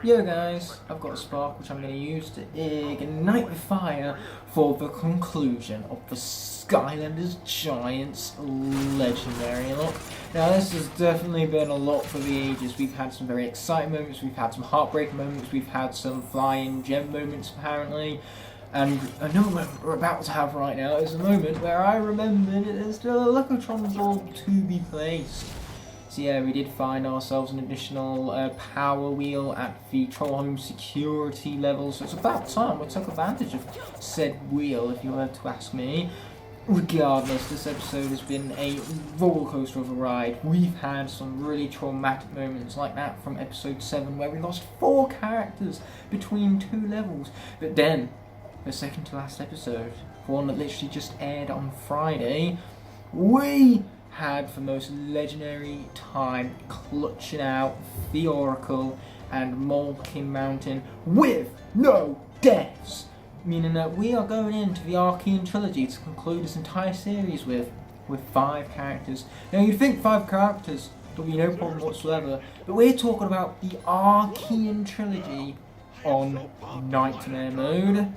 Yo guys, I've got a spark which I'm going to use to ignite the fire for the conclusion of the Skylanders Giants Legendary Lock. Now this has definitely been a lot for the ages. We've had some very exciting moments, we've had some heartbreaking moments, we've had some flying gem moments apparently. And another moment we're about to have right now is a moment where I remembered there's still a Lockatron board to be placed. So yeah, we did find ourselves an additional power wheel at the Troll Home security level, so it's about time we took advantage of said wheel, if you were to ask me. Regardless, this episode has been a roller coaster of a ride. We've had some really traumatic moments like that from episode 7 where we lost 4 characters between 2 levels. But then, the second to last episode, one that literally just aired on Friday, we had the most legendary time clutching out the Oracle and Molkin Mountain with no deaths, meaning that we are going into the Archean trilogy to conclude this entire series with 5 characters. Now you'd think 5 characters there'll be no problem whatsoever, but we're talking about the Archean trilogy on Nightmare mode.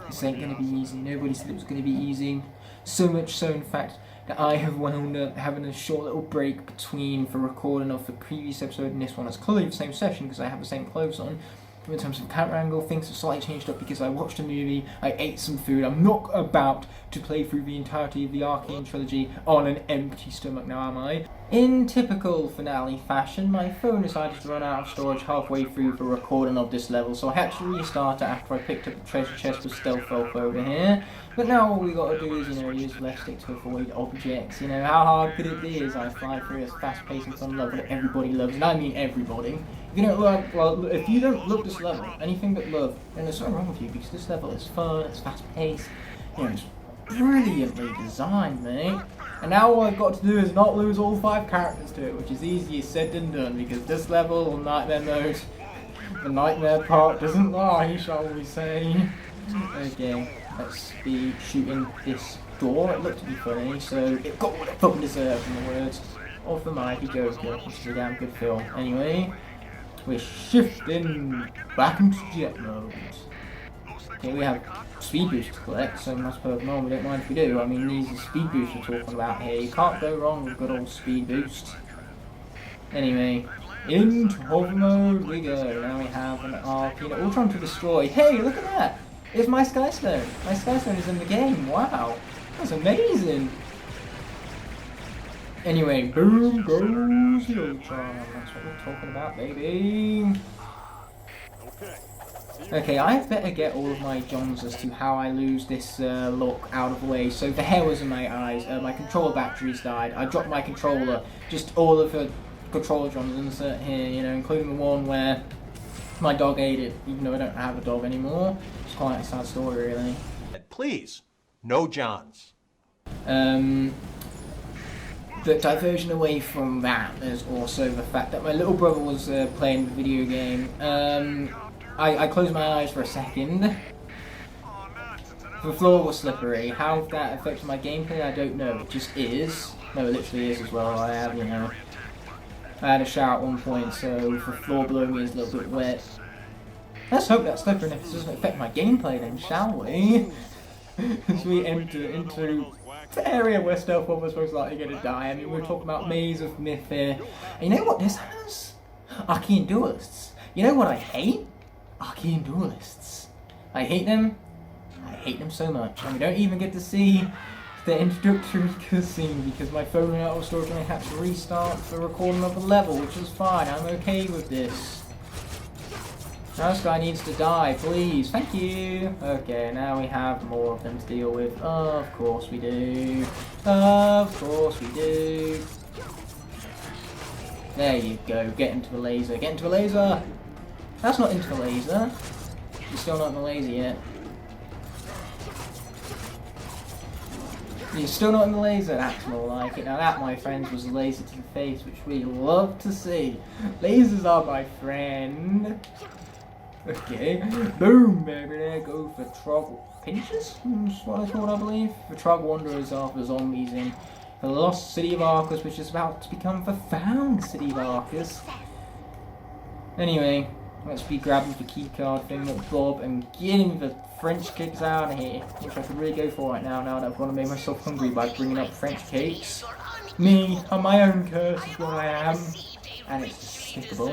This ain't gonna be easy. Nobody said it was gonna be easy. So much so, in fact, that I have wound up having a short little break between the recording of the previous episode and this one. It's clearly the same session because I have the same clothes on. In terms of camera angle, things have slightly changed up because I watched a movie, I ate some food. I'm not about to play through the entirety of the Archean trilogy on an empty stomach now, am I? In typical finale fashion, my phone decided to run out of storage halfway through the recording of this level, so I had to restart it after I picked up the treasure chest with stealth elf over here. But now all we gotta do is, use left stick to avoid objects. How hard could it be as I fly through this fast-paced and fun level that everybody loves, and I mean everybody. If you don't love, if you don't love this level, anything but love, then there's something wrong with you, because this level is fun, it's fast-paced, it's brilliantly designed, mate. And now all I've got to do is not lose all 5 characters to it, which is easier said than done, because this level on Nightmare mode, the Nightmare part doesn't lie, shall we say. Okay, let's be shooting this door. It looked to be funny, so it got what it fucking deserved, in the words of the mighty Joker, which is a damn good film. Anyway, we're shifting back into jet mode. Okay, we have speed boost to collect, so that's perfect. No, we don't mind if we do. I mean, these are speed boosts we're talking about here. You can't go wrong with good old speed boost. Anyway, into hover mode we go. Now we have an arc. We're trying to destroy. Hey, look at that! It's my Skystone. My Skystone is in the game. Wow, that's amazing. Anyway, boom goes the Ultron. That's what we're talking about, baby. Okay, I better get all of my Johns as to how I lose this look out of the way. So the hair was in my eyes, my controller batteries died, I dropped my controller, just all of the controller Johns insert here, including the one where my dog ate it, even though I don't have a dog anymore. It's quite a sad story, really. Please, no Johns. But diversion away from that, there's also the fact that my little brother was playing the video game. I closed my eyes for a second. The floor was slippery. How that affected my gameplay, I don't know. It just is. No, it literally is as well. I had a shower at one point, so the floor below me is a little bit wet. Let's hope that slipperiness doesn't affect my gameplay then, shall we? As we enter into the area where Stealth Wolf was most likely going to die. I mean, we're talking about Maze of Myth here. And you know what this has? Archean Duelists. You know what I hate? Archean Duelists. I hate them. I hate them so much. And we don't even get to see the introductory cutscene because my phone ran out of storage and I had to restart the recording of the level, which is fine. I'm okay with this. Now this guy needs to die, please. Thank you. Okay, now we have more of them to deal with. Of course we do. Of course we do. There you go. Get into the laser. Get into the laser. That's not into the laser. You're still not in the laser yet. You're still not in the laser. That's more like it. Now that, my friends, was a laser to the face, which we love to see. Lasers are my friend. Okay, boom, baby, there go for Trog Pinches? That's what I thought, I believe. The Trog Wanderers are the zombies in the lost city of Arcus, which is about to become the found city of Arcus. Anyway, Let's be grabbing the key card thing with Bob and getting the French cakes out of here, which I could really go for right now, now that I've got to make myself hungry by bringing up French cakes. Me, on my own curse is what I am, and it's despicable.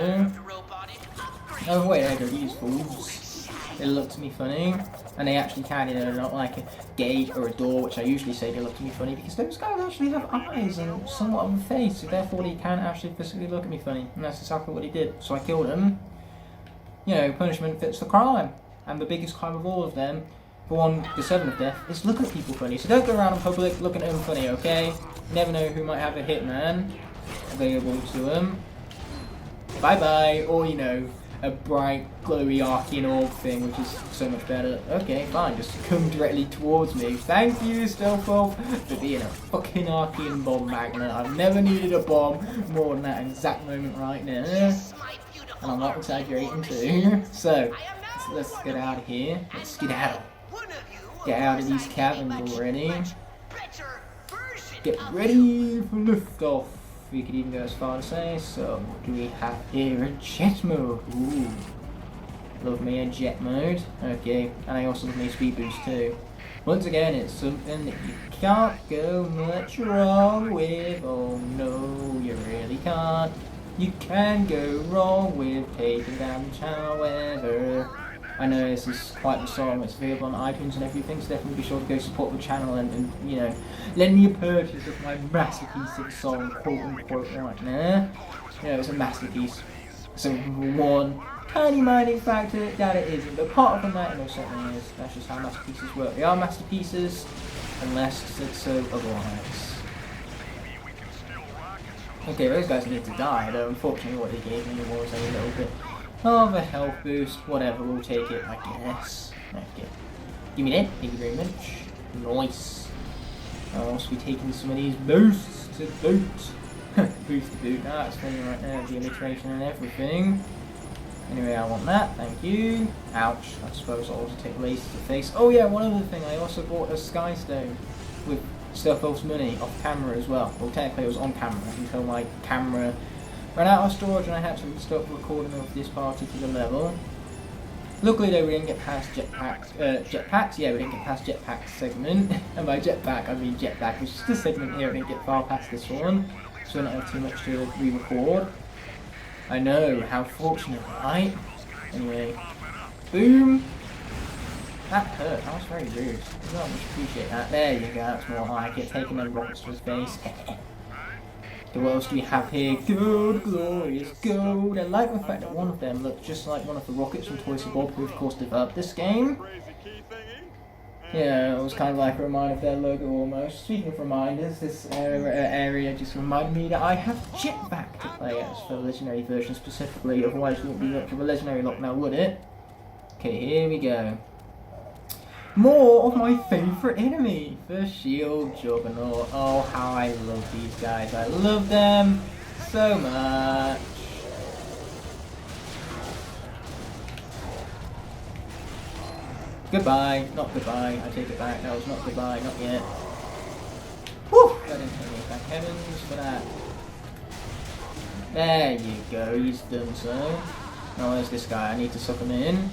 Oh wait, there go these fools. They look to me funny, and they actually can, you know, they're not like a gate or a door, which I usually say they look to me funny, because those guys actually have eyes and somewhat of a face, so therefore they can actually physically look at me funny, and that's exactly what he did. So I killed him. You know, punishment fits the crime, and the biggest crime of all of them, the one deserving of death, is looking at people funny. So don't go around in public looking at them funny, okay? You never know who might have a hitman available to them. Bye bye, or you know, a bright, glowy, arcane orb thing, which is so much better. Okay, fine, just come directly towards me. Thank you, Stealth Wolf, for being a fucking arcane bomb magnet. I've never needed a bomb more than that exact moment right now. And I'm not exaggerating too. So, let's get out of here. Let's skedaddle. Get out of these cabins already. Get ready for liftoff. We could even go as far to say, so what do we have here? A jet mode. Ooh. Love me a jet mode. Okay, and I also love me a speed boost too. Once again, it's something that you can't go much wrong with. Oh no, you really can't. You can go wrong with taking damage, however. I know this is quite the song, it's available on iTunes and everything, so definitely be sure to go support the channel and you know, lend me a purchase of my masterpiece of a song, quote unquote, right now. You know, it's a masterpiece. So one tiny mining factor that it isn't, but apart from that, it most certainly is. That's just how masterpieces work. They are masterpieces, unless it's so otherwise. Okay, those guys need to die, though unfortunately what they gave me was a little bit of a health boost. Whatever, we'll take it, I guess. Okay. Give me that, thank you very much. Nice. I'll also be taking some of these boosts to boot. Boost to boot, that's funny right now, the alliteration and everything. Anyway, I want that, thank you. Ouch, I suppose I'll also take lasers to face. Oh yeah, one other thing, I also bought a Sky Stone with Stealth Wolf's money off camera as well. Well, technically it was on camera until my camera ran out of storage and I had to stop recording of this particular level. Luckily though we didn't get past jetpacks, yeah we didn't get past jetpack segment, and by jetpack I mean jetpack, which is this segment here. I didn't get far past this one, so I don't have too much to re-record. I know, how fortunate, right? Anyway, boom! That hurt, that was very rude. I don't much appreciate that. There you go, that's more like it, taking them rockets to his face. So what else do we have here? Gold, glorious gold. I like the fact that one of them looked just like one of the rockets from Toys for Bob, who of course developed this game. Yeah, it was kind of like a reminder of their logo almost. Speaking of reminders, this area just reminded me that I have Jetpack to play as for the Legendary version specifically, otherwise it wouldn't be much of a Legendary lock now, would it? Okay, here we go. More of my favourite enemy, the Shield Juggernaut. Oh, how I love these guys. I love them so much. Goodbye. Not goodbye. I take it back. No, it's not goodbye. Not yet. Whew! That didn't hit me. Thank heavens for that. There you go. He's done so. Oh, there's this guy. I need to suck him in.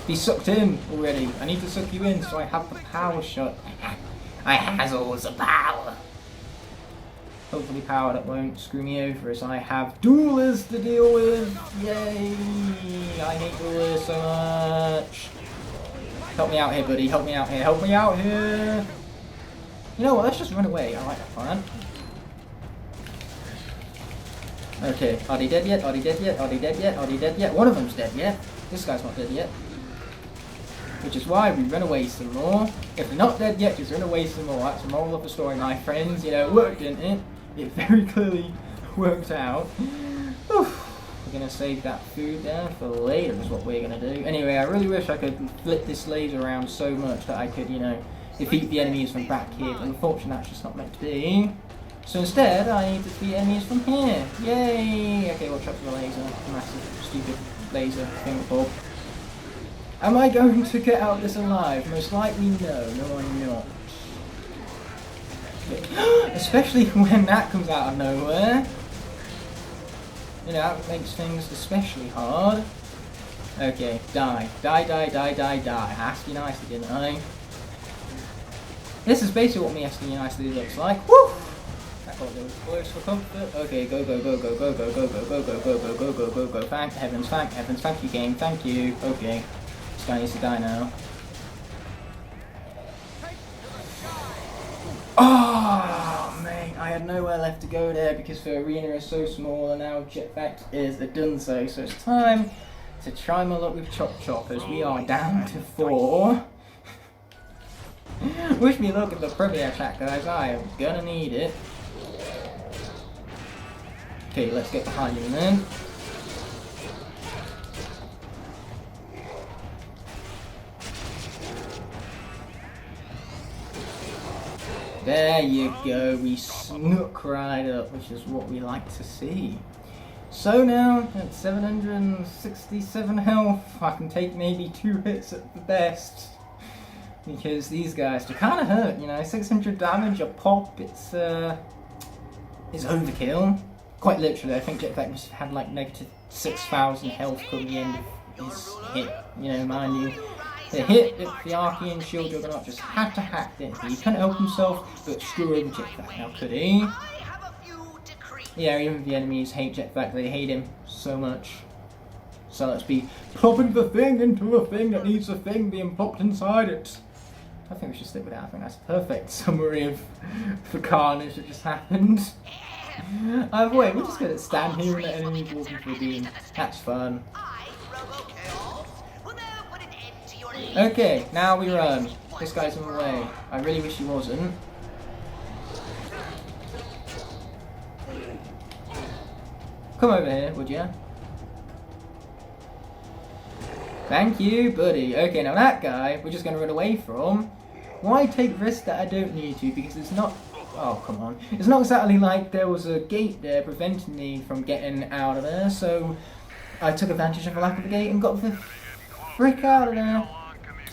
He's sucked in already. I need to suck you in so I have the power shot. I has all the power. Hopefully power that won't screw me over as I have duelists to deal with. Yay! I hate duelists so much. Help me out here, buddy. Help me out here. Help me out here. You know what? Let's just run away. I like that plan. Okay. Are they dead yet? Are they dead yet? Are they dead yet? Are they dead yet? One of them's dead yet. This guy's not dead yet. Which is why we run away some more. If they're not dead yet, just run away some more. That's the moral of the story, my friends. You know, it worked, didn't it? It very clearly worked out. Whew. We're going to save that food there for later is what we're going to do. Anyway, I really wish I could flip this laser around so much that I could, you know, defeat the enemies from back here. But unfortunately, that's just not meant to be. So instead, I need to defeat enemies from here. Yay! Okay, watch out for the laser. Massive, stupid laser thingamabob. Am I going to get out of this alive? Most likely no. No, I'm not. Especially when that comes out of nowhere. You know, that makes things especially hard. Okay, die. Die, die, die, die, die. I asked you nicely, didn't I? This is basically what me asking you nicely looks like. Woo! That got a little close for comfort. Okay, go, go, go, go, go, go, go, go, go, go, go, go, go, go, go, go. Thank heavens, thank you game, thank you. Okay. This guy needs to die now. Oh, mate, I had nowhere left to go there because the arena is so small and now jetpack is a dunzo. So it's time to try my luck with Chop Chop as we are down to 4. Wish me luck at the premier attack, guys. I am gonna need it. Okay, let's get behind him then. There you go, we snuck right up, which is what we like to see. So now, at 767 health, I can take maybe 2 hits at the best. Because these guys do kind of hurt, you know, 600 damage a pop, it's overkill. Quite literally, I think Jetpack must have had like negative 6,000 health come the end of his hit, you know, mind you. The hit that the Archean Shield Juggernaut just had to hack, didn't he? He couldn't help himself, but screw over Jetpack now, could he? Yeah, even the enemies hate Jetpack, they hate him so much. So let's be plopping the thing into a thing that needs a thing being plopped inside it. I think we should stick with that. I think that's a perfect summary of the carnage that just happened. Wait, we're just going to stand here and let enemies walk into the beam. That's fun. Okay, now we run. This guy's in the way. I really wish he wasn't. Come over here, would ya? Thank you, buddy. Okay, now that guy, we're just going to run away from. Why take risks that I don't need to? Because it's not... Oh, come on. It's not exactly like there was a gate there preventing me from getting out of there, so I took advantage of the lack of the gate and got the frick out of there.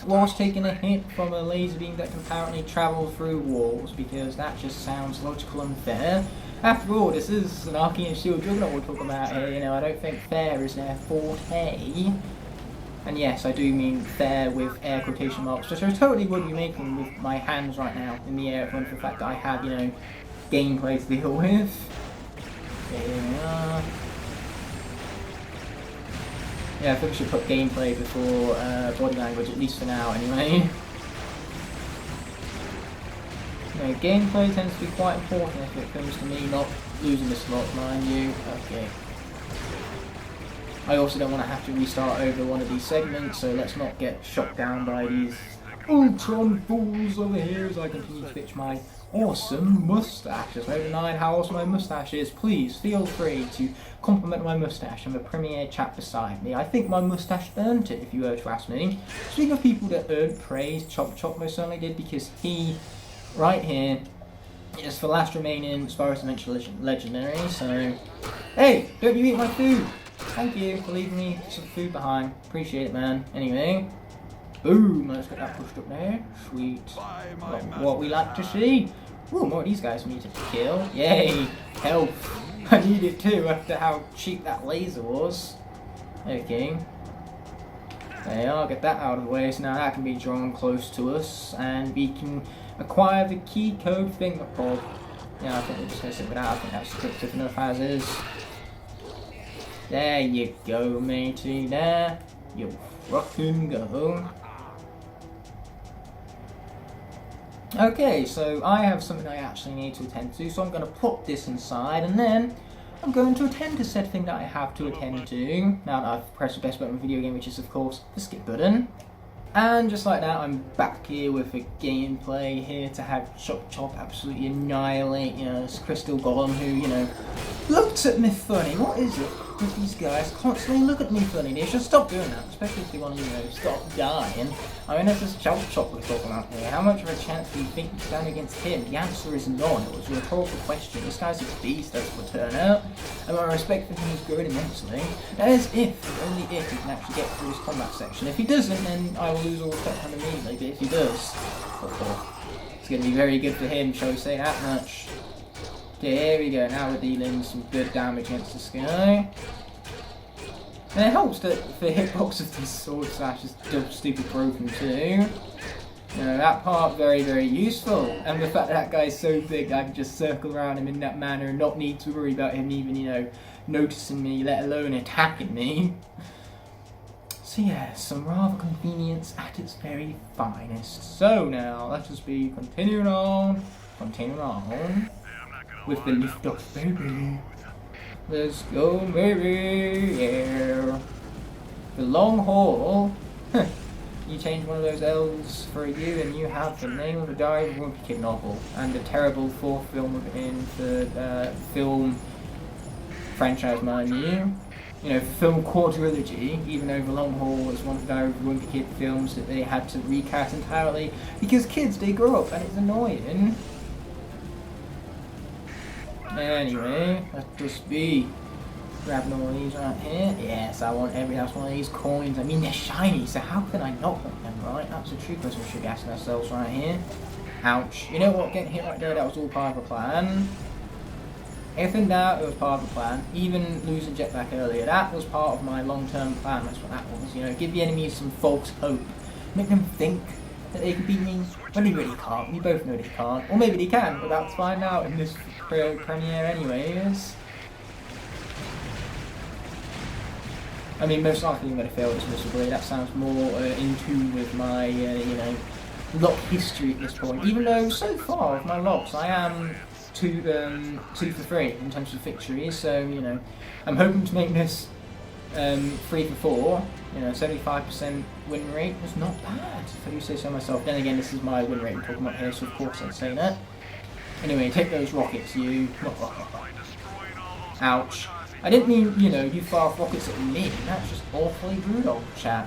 Whilst taking a hit from a laser beam that can apparently travel through walls, because that just sounds logical and fair. After all, this is an Archean Shield Juggernaut we're talking about here, you know, I don't think fair is their forte. And yes, I do mean fair with air quotation marks, which I totally would be making with my hands right now in the air, for the fact that I have, you know, gameplay to deal with. Here we are. Yeah, I think we should put gameplay before body language, at least for now anyway. You know, gameplay tends to be quite important if it comes to me not losing the slot, mind you. Okay. I also don't want to have to restart over one of these segments, so let's not get shot down by these Ultron fools over here as I continue to fix my awesome mustache. Just over 9 how awesome my mustache is. Please feel free to compliment my mustache in the premiere chat beside me. I think my mustache earned it, if you were to ask me. Speaking of people that earned praise, Chop Chop most certainly did, because he, right here, is the last remaining Spyro Dimension legendary, so... Hey, don't you eat my food! Thank you for leaving me some food behind. Appreciate it, man. Anyway, boom! Let's get that pushed up there. Sweet. What we like to see. Ooh, more of these guys we need to kill. Yay! Health. I need it too after how cheap that laser was. Okay. There you are. Get that out of the way. So now that can be drawn close to us, and we can acquire the key code finger pod. Yeah, I think we're just gonna sit with that. I think that's scripted enough as is. There you go, matey. There you fucking go. Okay, so I have something I actually need to attend to, so I'm going to put this inside, and then I'm going to attend to said thing that I have to attend to. Now that I've pressed the best button in the video game, which is of course the skip button. And just like that, I'm back here with a gameplay here to have Chop Chop absolutely annihilate, you know, this Crystal Golem who, you know, looks at me funny. What is it with these guys constantly look at me funny? They should stop doing that, especially if they want to, you know, stop dying. I mean, this is Chop Chop we're talking about here. How much of a chance do you think you stand against him? The answer is none. It was a rhetorical question. This guy's a beast, as it will turn out. And my respect for him is growing immensely. That is if, only if, he can actually get through his combat section. If he doesn't, then I will lose all respect for him immediately. But if he does, it's going to be very good for him, shall we say that much. Okay, here we go. Now we're dealing some good damage against this guy. And it helps that the hitboxes and sword slash is just stupid broken too. You know, that part very, very useful. And the fact that guy's so big, I can just circle around him in that manner and not need to worry about him even, you know, noticing me, let alone attacking me. So yeah, some rather convenience at its very finest. So now, let us be continuing on with the lift off, baby. Let's go, baby, yeah. The long haul. You change one of those L's for a U and you have the name of a Diary of a Wimpy Kid novel and a terrible fourth film in the film franchise, mind you. You know, for film quadrilogy, even though The Long Haul was one of the Diary of a Wimpy Kid films that they had to recast entirely because kids, they grow up and it's annoying. Anyway, let's just be grabbing all of these right here. Yes, I want every last one of these coins. I mean, they're shiny, so how can I not want them, right? That's a true question we should be asking ourselves right here. Ouch. You know what? Getting hit right there, that was all part of a plan. If in doubt, it was part of the plan. Even losing jetpack earlier, that was part of my long-term plan. That's what that was. You know, give the enemies some false hope. Make them think that they can beat me when they really can't. We both know they can't. Or maybe they can, but that's fine now in this premiere anyways. I mean, most likely I'm going to fail this miserably. That sounds more in tune with my, you know, Locke history at this point. Even though, so far, with my Locks, I am 2 for 3 in terms of victories. So, you know, I'm hoping to make this 3 for 4. You know, 75% win rate was not bad, if I do say so myself. Then again, this is my win rate I'm talking about here, so of course I'd say that. Anyway, take those rockets, you. Ouch. I didn't mean, you know, you fire off rockets at me. That's just awfully brutal, chat.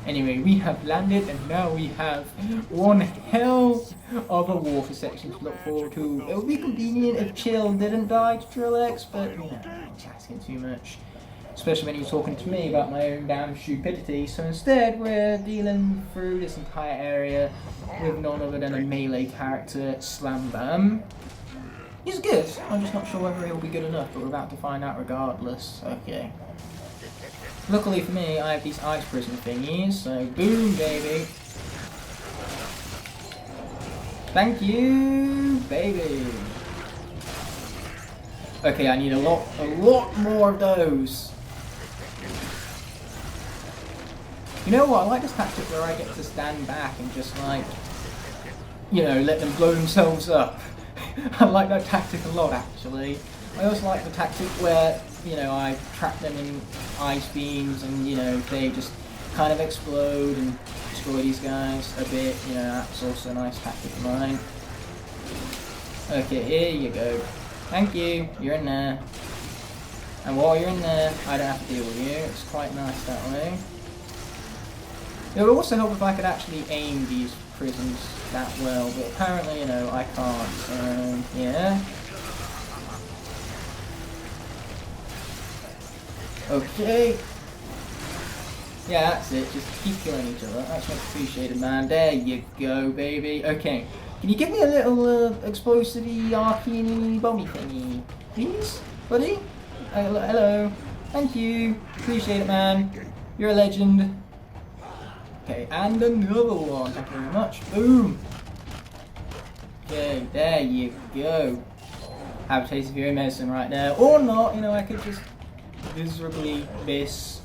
Anyway, we have landed, and now we have one hell of a water section to look forward to. It would be convenient if Chill didn't die to Drill X, but, you know, I'm asking too much. Especially when you're talking to me about my own damn stupidity. So instead, we're dealing through this entire area with none other than a melee character, Slam Bam. He's good, I'm just not sure whether he'll be good enough, but we're about to find out regardless. Okay. Luckily for me, I have these ice prison thingies, so boom, baby. Thank you, baby. Okay, I need a lot more of those. You know what, I like this tactic where I get to stand back and just like, you know, let them blow themselves up. I like that tactic a lot, actually. I also like the tactic where, you know, I trap them in ice beams and, you know, they just kind of explode and destroy these guys a bit. You know, that's also a nice tactic of mine. Okay, here you go. Thank you, you're in there. And while you're in there, I don't have to deal with you. It's quite nice that way. It would also help if I could actually aim these prisons that well, but apparently, you know, I can't. Yeah. Okay. Yeah, that's it. Just keep killing each other. That's much appreciated, man. There you go, baby. Okay. Can you give me a little explosive-y, arcane bomby thingy, please, buddy? Hello. Thank you. Appreciate it, man. You're a legend. Okay, and another one. Thank you very much. Boom. Okay, there you go. Have a taste of your own medicine right there. Or not, you know, I could just miserably miss.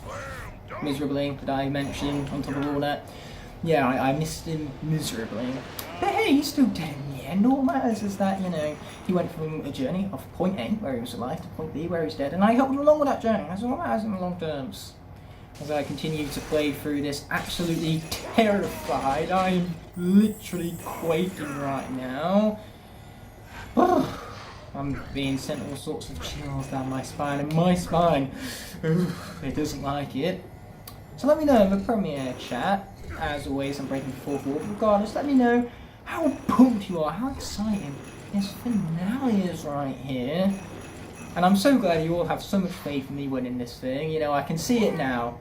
Miserably, did I mention on top of all that? Yeah, I missed him miserably. But hey, he's still dead in the end. All that matters is that, you know, he went from a journey of point A, where he was alive, to point B, where he's dead, and I helped him along with that journey. That's all that matters in the long terms. As I continue to play through this, absolutely terrified. I'm literally quaking right now. I'm being sent all sorts of chills down my spine, and my spine, it doesn't like it. So let me know in the premiere chat. As always, I'm breaking the fourth wall. Regardless, let me know how pumped you are, how exciting this finale is right here. And I'm so glad you all have so much faith in me winning this thing. You know, I can see it now.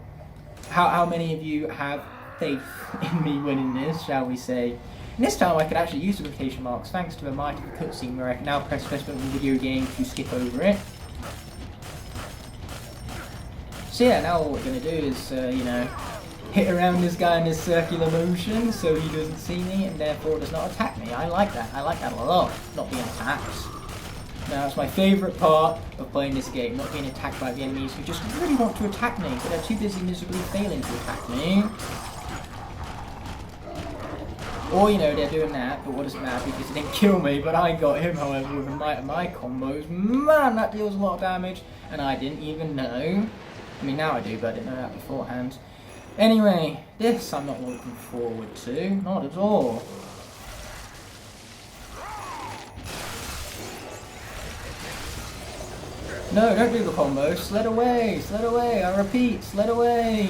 How many of you have faith in me winning this, shall we say? And this time I could actually use the quotation marks thanks to the mighty cutscene where I can now press button in the video game to skip over it. So yeah, now what we're going to do is, you know, hit around this guy in this circular motion so he doesn't see me and therefore does not attack me. I like that a lot, not being attacked. Now it's my favourite part of playing this game, not being attacked by the enemies who just really want to attack me, but they're too busy miserably failing to attack me. Or, you know, they're doing that, but what does it matter because they didn't kill me, but I got him, however, with the might of my combos. Man, that deals a lot of damage, and I didn't even know. I mean, now I do, but I didn't know that beforehand. Anyway, this I'm not looking forward to, not at all. No, don't do the combo. Sled away, I repeat, sled away.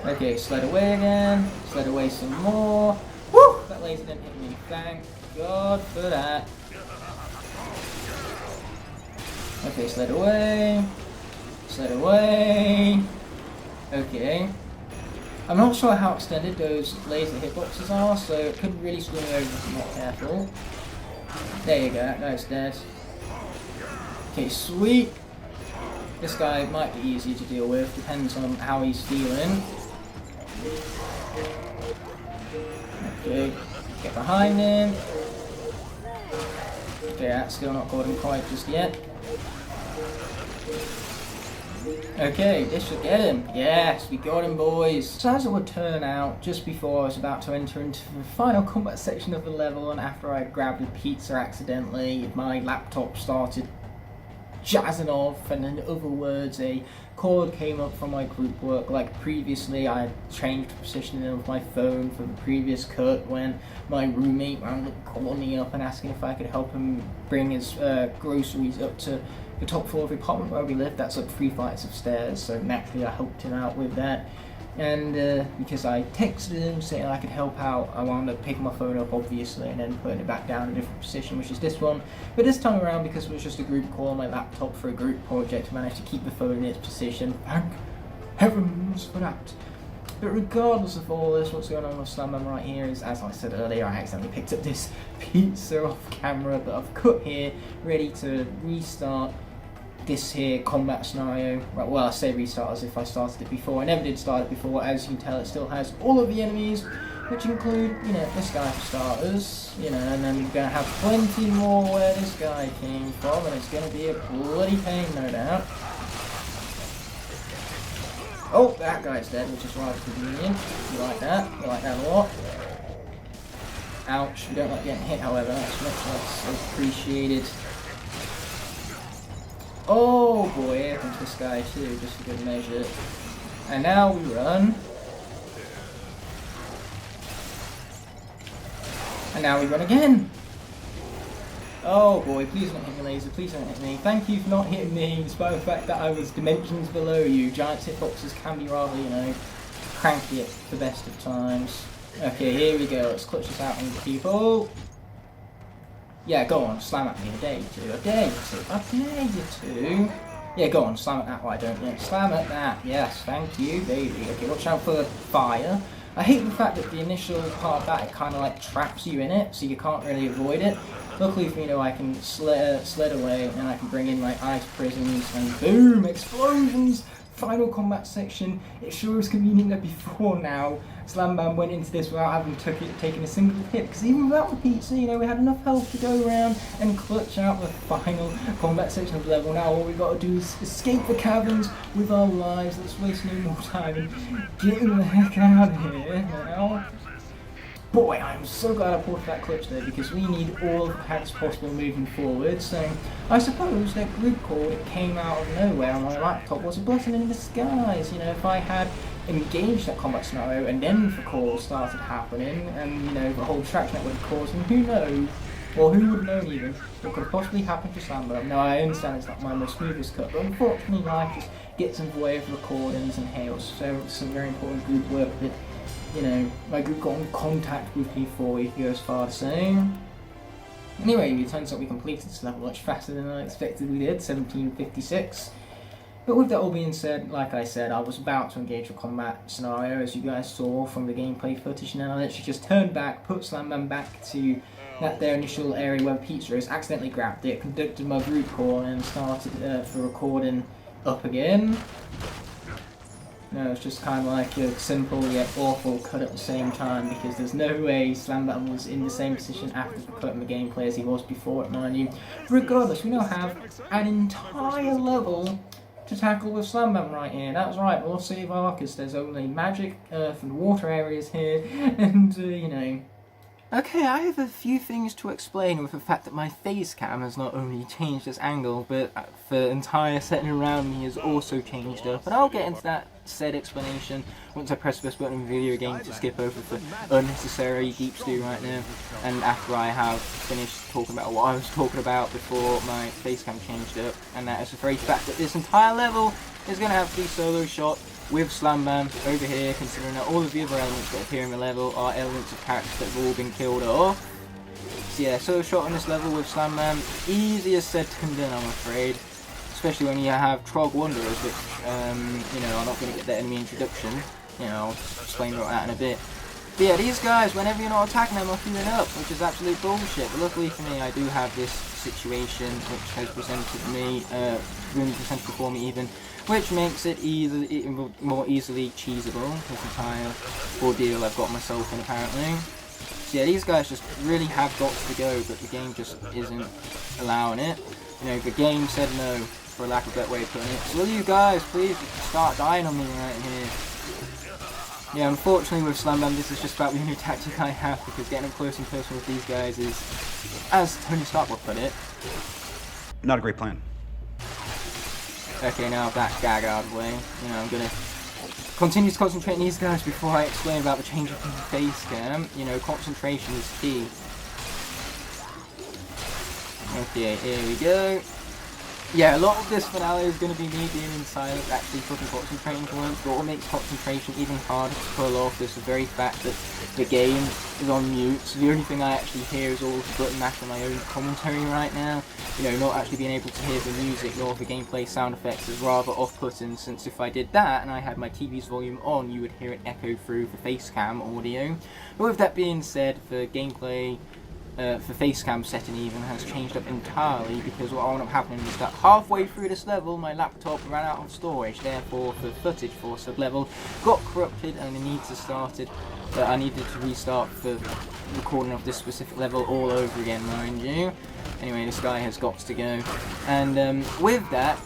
Okay, sled away again, sled away some more. Woo! That laser didn't hit me, thank God for that. Okay, sled away, sled away. Okay. I'm not sure how extended those laser hitboxes are, so it could really screw me over if I'm not careful. There you go, that guy's dead. Okay, sweet. This guy might be easier to deal with, depends on how he's feeling. Okay, get behind him. Okay, that's still not got him quite just yet. Okay, this should get him. Yes, we got him, boys. So as it would turn out, just before I was about to enter into the final combat section of the level, and after I grabbed a pizza accidentally, my laptop started jazzing off, and in other words, a cord came up from my group work. Like previously, I had changed the positioning of my phone for the previous cut when my roommate wound up calling me up and asking if I could help him bring his groceries up to the top floor of the apartment where we lived. That's up 3 flights of stairs, so naturally I helped him out with that. And because I texted him saying I could help out, I wound up picking my phone up obviously and then putting it back down in a different position, which is this one. But this time around, because it was just a group call on my laptop for a group project, I managed to keep the phone in its position. Thank heavens for that. But regardless of all this, what's going on with Slamman right here is, as I said earlier, I accidentally picked up this pizza off camera, but I've cut here, ready to restart this here combat scenario. Right, well, I say restart as if I started it before. I never did start it before. As you can tell, it still has all of the enemies, which include, you know, this guy for starters, you know, and then we're going to have plenty more where this guy came from, and it's going to be a bloody pain, no doubt. Oh, that guy's dead, which is rather convenient. You like that? You like that a lot. Ouch, we don't like getting hit, however, that's much less appreciated. Oh boy, here comes this guy too, just for good measure. And now we run. And now we run again. Oh boy, please don't hit me, laser, please don't hit me. Thank you for not hitting me, despite the fact that I was dimensions below you. Giant hitboxes can be rather, you know, cranky at the best of times. Okay, here we go, let's clutch this out on the people. Yeah, go on, slam at me, I dare you to, I dare you to. Yeah, go on, slam at that, why don't you? Slam at that, yes, thank you, baby. Okay, watch out for fire. I hate the fact that the initial part of that, it kind of like traps you in it, so you can't really avoid it. Luckily for me, I can sled away, and I can bring in my ice prisms, and boom, explosions! Final combat section. It sure is convenient that before now, Slamman went into this without having taken a single hit, because even without the pizza, you know, we had enough health to go around and clutch out the final combat section of the level. Now all we've got to do is escape the caverns with our lives. Let's waste no more time and get the heck out of here now. Boy, I'm so glad I pulled that clutch there, because we need all the hacks possible moving forward. So I suppose that group call that came out of nowhere on my laptop was a blessing in disguise. You know, if I had engaged that combat scenario and then the calls started happening, and you know, the whole distraction that would have caused, and who knows, or who would have known even what could have possibly happened to Slamman. Now I understand it's not my most smoothest cut, but unfortunately life just gets in the way of recordings and hails. So it's some very important group work that, you know, my group got in contact with me for, if you go as far as saying. Anyway, it turns out we completed this level much faster than I expected we did, 1756. But with that all being said, like I said, I was about to engage a combat scenario, as you guys saw from the gameplay footage, and then I literally just turned back, put Slam Bam back to that their initial area where the pizza is, accidentally grabbed it, conducted my group call, and started for recording up again. No, it's just kind of like a simple yet awful cut at the same time, because there's no way Slam Bam was in the same position after cutting the gameplay as he was before it, mind you. Regardless, we now have an entire level to tackle with Slam Bam right here. That's right, we'll save Arcus. There's only magic, earth and water areas here, and you know. Okay, I have a few things to explain with the fact that my face cam has not only changed its angle, but the entire setting around me has also changed up, and I'll get into that said explanation once I press this button in the video game to skip over the unnecessary deep stew right now, and after I have finished talking about what I was talking about before my face cam changed up, and that is the very fact that this entire level is going to have to be solo shot with Slam Bam over here, considering that all of the other elements that appear in the level are elements of characters that have all been killed off. So yeah, solo shot on this level with Slam Bam, easier said than done, I'm afraid. Especially when you have Trog Wanderers, which, you know, are not going to get their enemy introduction. You know, I'll explain about that in a bit. But yeah, these guys, whenever you're not attacking them, are healing up, which is absolute bullshit. But luckily for me, I do have this situation, which has presented me, really presented before me even, which makes it more easily cheesable, this entire ordeal I've got myself in apparently. So yeah, these guys just really have got to go, but the game just isn't allowing it. You know, the game said no, for lack of a better way of putting it. So will you guys please start dying on me right here? Yeah, unfortunately with Slam Bam, this is just about the only tactic I have, because getting up close and personal with these guys is, as Tony Stark would put it, not a great plan. Okay, now that gag out of the way, you know, I'm gonna continue to concentrate on these guys before I explain about the change of face cam. You know, concentration is key. Okay, here we go. Yeah, a lot of this finale is going to be me being in silence, actually fucking concentrating for once, but what makes concentration even harder to pull off is the very fact that the game is on mute, so the only thing I actually hear is all the button mash on my own commentary right now. You know, not actually being able to hear the music nor the gameplay sound effects is rather off-putting, since if I did that and I had my TV's volume on, you would hear it echo through the face cam audio. But with that being said, the gameplay for facecam setting even has changed up entirely, because what ended up happening is that halfway through this level my laptop ran out of storage, therefore the footage for sub-level got corrupted and I needed to restart the recording of this specific level all over again, mind you. Anyway, this guy has got to go, and with that,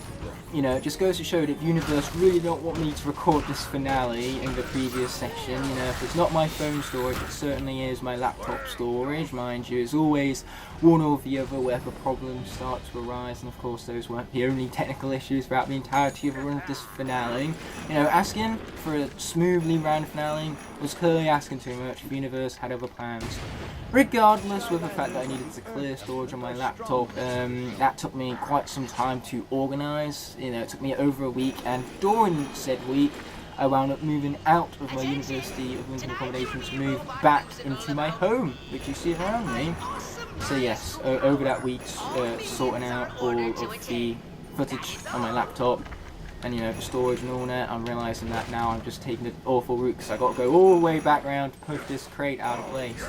you know, it just goes to show that Universe really don't want me to record this finale in the previous section. You know, if it's not my phone storage, it certainly is my laptop storage, mind you. It's always one or the other where the problems start to arise, and of course those weren't the only technical issues throughout the entirety of the run of this finale. You know, asking for a smoothly ran finale was clearly asking too much. The Universe had other plans. Regardless, with the fact that I needed to clear storage on my laptop, that took me quite some time to organise. You know, it took me over a week, and during said week, I wound up moving out of my University of Lincoln accommodation to move back into my home, which you see around me. So yes, over that week, sorting out all of the footage on my laptop, and you know, the storage and all that, I'm realising that now I'm just taking an awful route, because I got to go all the way back around to push this crate out of place.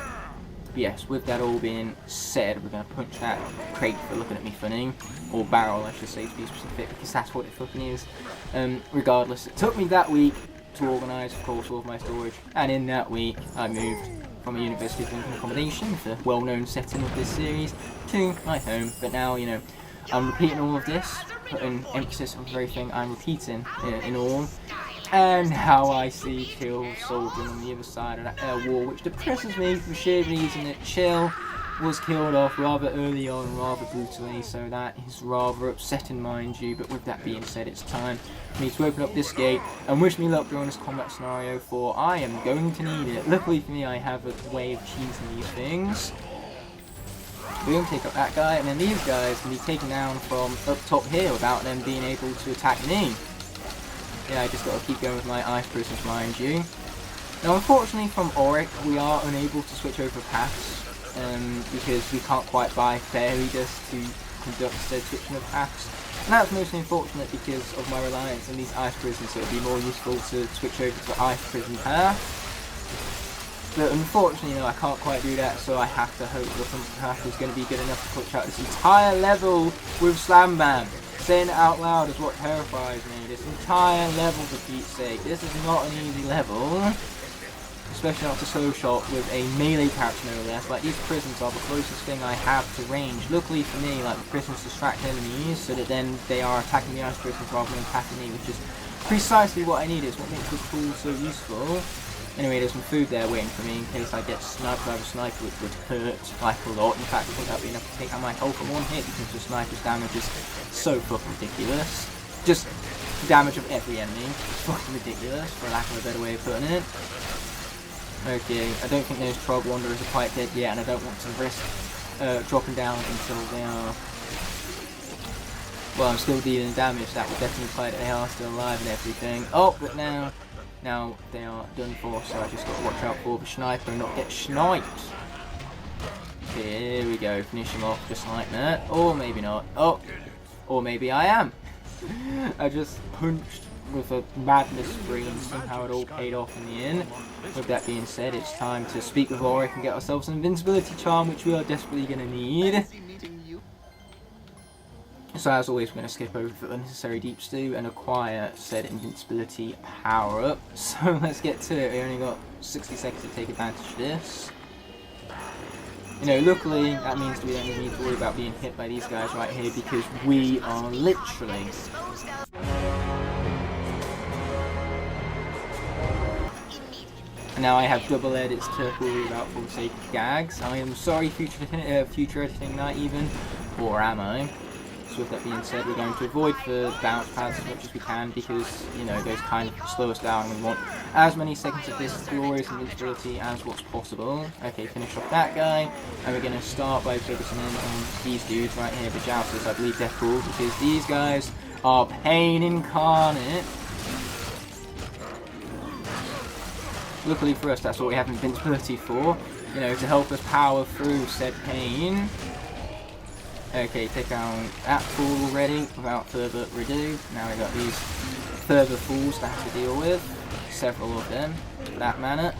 But yes, with that all being said, we're going to punch that crate for looking at me funny, or barrel I should say to be specific, because that's what it fucking is. Regardless, it took me that week to organise, of course, all of my storage, and in that week I moved from a University of Lincoln accommodation, the well-known setting of this series, to my home. But now, you know, I'm repeating all of this, putting emphasis on the very thing I'm repeating in all. And how I see Chill soldiering on the other side of that wall, which depresses me for the sheer reason that Chill was killed off rather early on, rather brutally, so that is rather upsetting, mind you. But with that being said, it's time for me to open up this gate and wish me luck during this combat scenario, for I am going to need it. Luckily for me, I have a way of cheating these things. Boom, take up that guy, and then these guys can be taken down from up top here without them being able to attack me. Yeah, I just got to keep going with my ice prisms, mind you. Now, unfortunately, from Auric, we are unable to switch over paths, because we can't quite buy fairy dust to conduct said switching of paths. And that's mostly unfortunate because of my reliance on these ice prisons, so it would be more useful to switch over to the ice prison path. But unfortunately, I can't quite do that, so I have to hope the path is going to be good enough to clutch out this entire level with Slam Bam. Saying it out loud is what terrifies me. This entire level, for Pete's sake. This is not an easy level. Especially not to slow shot with a melee character no less. Like, these prisons are the closest thing I have to range. Luckily for me, like, the prisons distract enemies so that then they are attacking the ice prisons rather than attacking me, which is precisely what I need. It's what makes this tool so useful. Anyway, there's some food there waiting for me in case I get sniped by a sniper, which would hurt like a lot. In fact, I think that would be enough to take out my health in one hit because the sniper's damage is so fucking ridiculous. Just damage of every enemy. It's fucking ridiculous, for lack of a better way of putting it. Okay, I don't think those Trog Wanderers are quite dead yet, and I don't want to risk dropping down until they are... Well, I'm still dealing damage. That would definitely imply that they are still alive and everything. Oh, but now they are done for, so I just got to watch out for the sniper and not get sniped. Okay, here we go, finish him off just like that. Or maybe not. Oh, or maybe I am. I just punched with a madness spree and somehow it all paid off in the end. With that being said, it's time to speak with Locke and get ourselves an invincibility charm, which we are desperately going to need. So as always, we're going to skip over the unnecessary deep stew and acquire said invincibility power up. So let's get to it. We only got 60 seconds to take advantage of this. Luckily that means that we don't need to worry about being hit by these guys right here because we are literally... Now I have double edits to worry about for the sake of gags. I am sorry, future editing night even, or am I? So with that being said, we're going to avoid the bounce pads as much as we can because, those kind of slow us down and we want as many seconds of this glorious invincibility as what's possible. Okay, finish off that guy, and we're going to start by focusing in on these dudes right here, the Jousters, I believe they're called, because these guys are pain incarnate. Luckily for us, that's what we have invincibility for, to help us power through said pain. Okay, take out that fool already, without further ado. Now we've got these further fools to have to deal with, several of them, for that matter.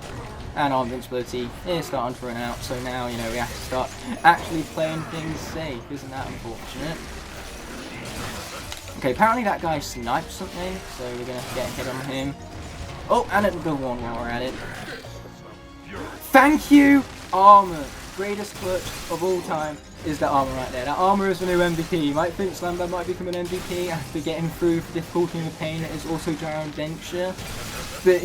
And our invincibility is starting to run out, so now, we have to start actually playing things safe. Isn't that unfortunate? Okay, apparently that guy sniped something, so we're going to get a hit on him. Oh, and another one while we're at it. Thank you, armor. Greatest clutch of all time is that armor right there. That armor is the new MVP. You might think Slam Bam might become an MVP after getting through the difficulty and the pain that is also Giant Venture. But,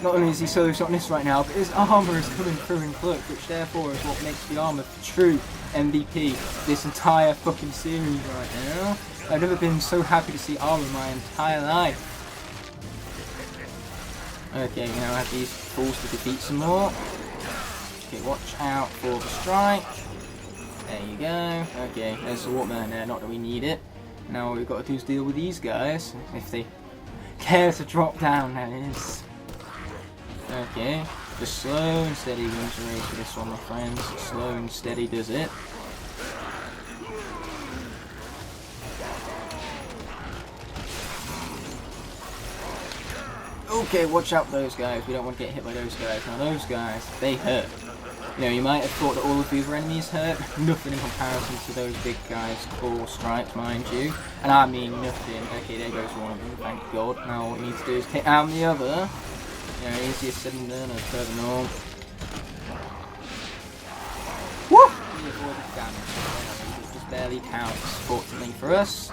not only is he solo shotting this right now, but his armor is coming through in clutch, which therefore is what makes the armor the true MVP this entire fucking series right now. I've never been so happy to see armor in my entire life. Okay, we now have these fools to defeat some more. Okay, watch out for the strike. There you go. Okay, there's the watermelon there, not that we need it. Now what we've got to do is deal with these guys, if they care to drop down, that is. Okay, just slow and steady wins the race for this one, my friends. Slow and steady does it. Okay, watch out for those guys. We don't want to get hit by those guys. Now those guys, they hurt. You might have thought that all of these enemies hurt. Nothing in comparison to those big guys' claw strikes, mind you. And I mean nothing. Okay, there goes one of them, thank God. Now what we need to do is take out the other. Easier said than done, as per the norm. Woo! We avoided damage. It just barely counts, fortunately for us.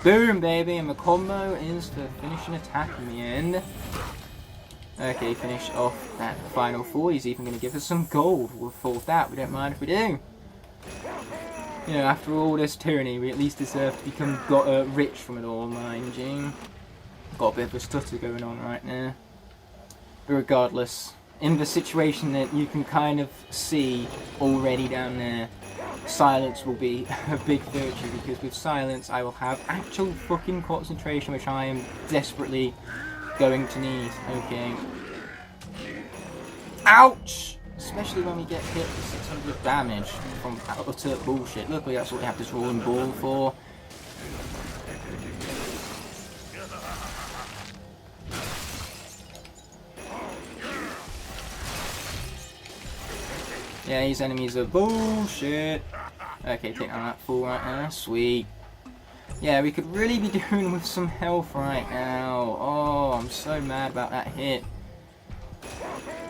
Boom, baby, and the combo is the finishing attack in the end. Okay, finish off that final four. He's even going to give us some gold. We'll fall that. We don't mind if we do. After all this tyranny, we at least deserve to become rich from it all, mind you. Got a bit of a stutter going on right now. But regardless, in the situation that you can kind of see already down there, silence will be a big virtue, because with silence I will have actual fucking concentration, which I am desperately going to need. Okay. Ouch! Especially when we get hit with 600 damage from utter bullshit. Luckily that's what we have this rolling ball for. Yeah, these enemies are bullshit. Okay, take down that fool right now. Sweet. Yeah, we could really be doing with some health right now. Oh, I'm so mad about that hit.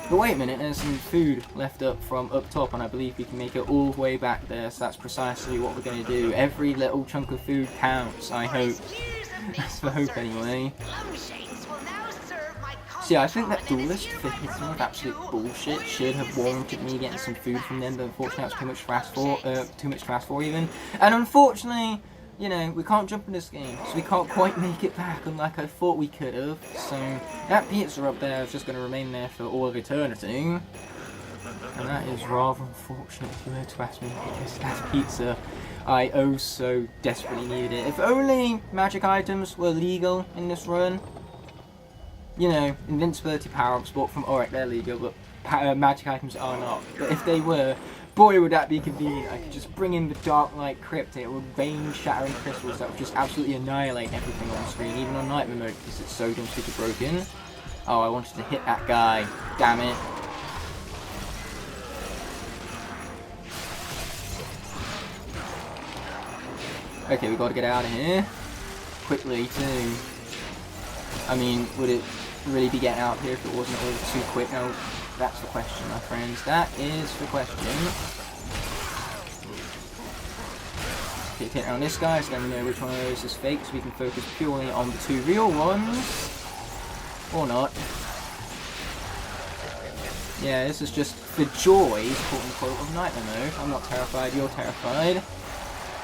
But wait a minute, there's some food left up from up top, and I believe we can make it all the way back there, so that's precisely what we're going to do. Every little chunk of food counts, I hope. That's the hope anyway. So yeah, I think that duelist for hitting with absolute bullshit should have warranted me getting some food from them, but unfortunately that's too much to ask for even. And unfortunately, you know, we can't jump in this game, so we can't quite make it back unlike I thought we could have. So that pizza up there is just going to remain there for all of eternity. And that is rather unfortunate if you were to ask me, because that pizza, I oh so desperately needed it. If only magic items were legal in this run. You know, invincibility power-ups bought from Auric, they're legal, but magic items are not. But if they were, boy would that be convenient. I could just bring in the Dark Light Crypt, it would rain shattering crystals that would just absolutely annihilate everything on screen, even on Nightmare mode, because it's so damn super broken. Oh, I wanted to hit that guy. Damn it. Okay, we gotta get out of here. Quickly, too. I mean, would it really be getting out here if it wasn't all too quick? No, that's the question, my friends. That is the question. Okay, take down this guy, so then we know which one of those is fake, so we can focus purely on the two real ones. Or not. Yeah, this is just the joys, quote-unquote, of Nightmare mode. I'm not terrified, you're terrified.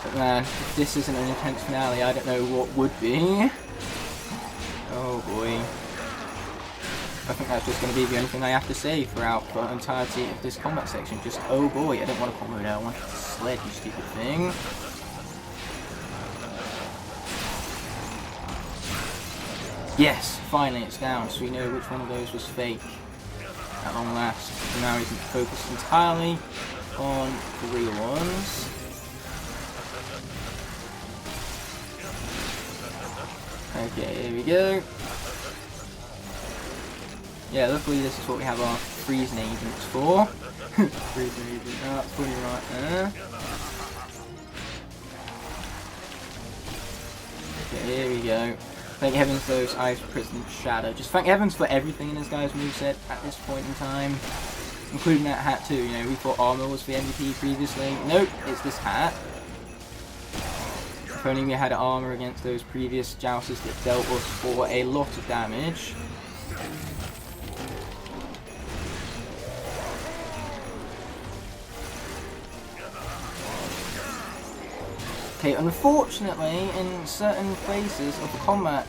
But man, if this isn't an intense finale, I don't know what would be. Oh boy. I think that's just going to be the only thing I have to say throughout the entirety of this combat section. Just, oh boy, I don't want to combo there, I want to sled, you stupid thing. Yes, finally it's down, so we know which one of those was fake at long last. And now we can focus entirely on the real ones. Okay, here we go. Yeah, luckily this is what we have our freezing agents for. Freezing agent, oh, that's funny right there. Okay, here we go. Thank heavens those Ice Prison Shadow. Just thank heavens for everything in this guy's moveset at this point in time. Including that hat too, you know, we thought armor was the MVP previously. Nope, it's this hat. If only we had armor against those previous jousters that dealt us for a lot of damage. Okay, unfortunately, in certain places of the combat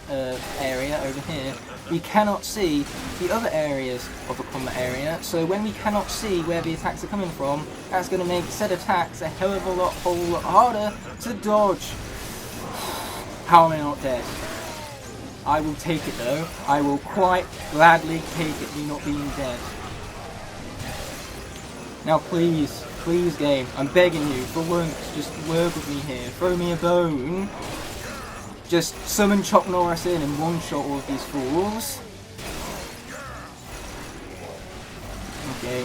area over here, we cannot see the other areas of the combat area, so when we cannot see where the attacks are coming from, that's going to make said attacks a hell of a whole lot harder to dodge. How am I not dead? I will take it though. I will quite gladly take it, me not being dead. Now please, please game, I'm begging you, for once, just work with me here. Throw me a bone. Just summon Chuck Norris in and one-shot all of these fools. Okay.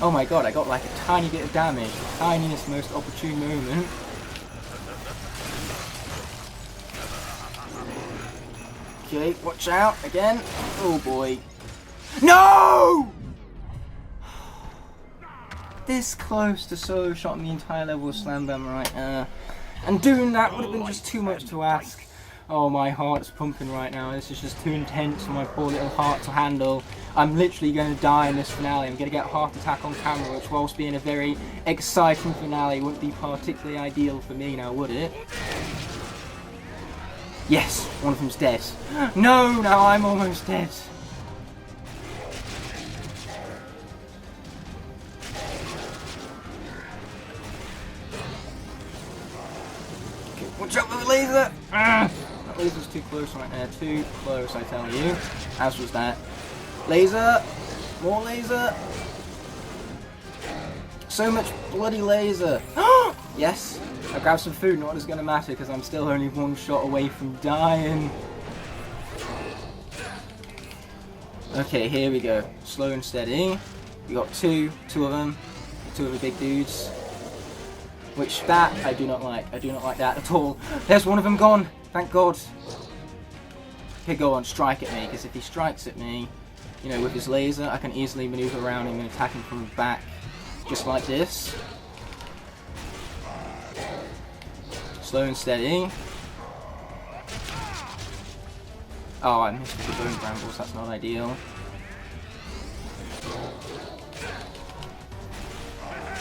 Oh my god, I got like a tiny bit of damage. The tiniest, most opportune moment. Okay, watch out, again. Oh boy. No! This close to solo shotting the entire level of Slam Bam right now. And doing that would have been just too much to ask. Oh, my heart's pumping right now. This is just too intense for my poor little heart to handle. I'm literally going to die in this finale. I'm going to get a heart attack on camera, which whilst being a very exciting finale wouldn't be particularly ideal for me now, would it? Yes, one of them's dead. No, now I'm almost dead. Okay, watch out for the laser! That laser's too close right there, too close I tell you. As was that. Laser! More laser! So much bloody laser! Yes! I grabbed some food, not as gonna matter because I'm still only one shot away from dying. Okay, here we go. Slow and steady. We got two of them. Two of the big dudes. Which, that, I do not like. I do not like that at all. There's one of them gone! Thank God. Okay, go on, strike at me, because if he strikes at me, you know, with his laser, I can easily maneuver around him and attack him from the back. Just like this. Slow and steady. Oh, I missed the bone brambles, that's not ideal.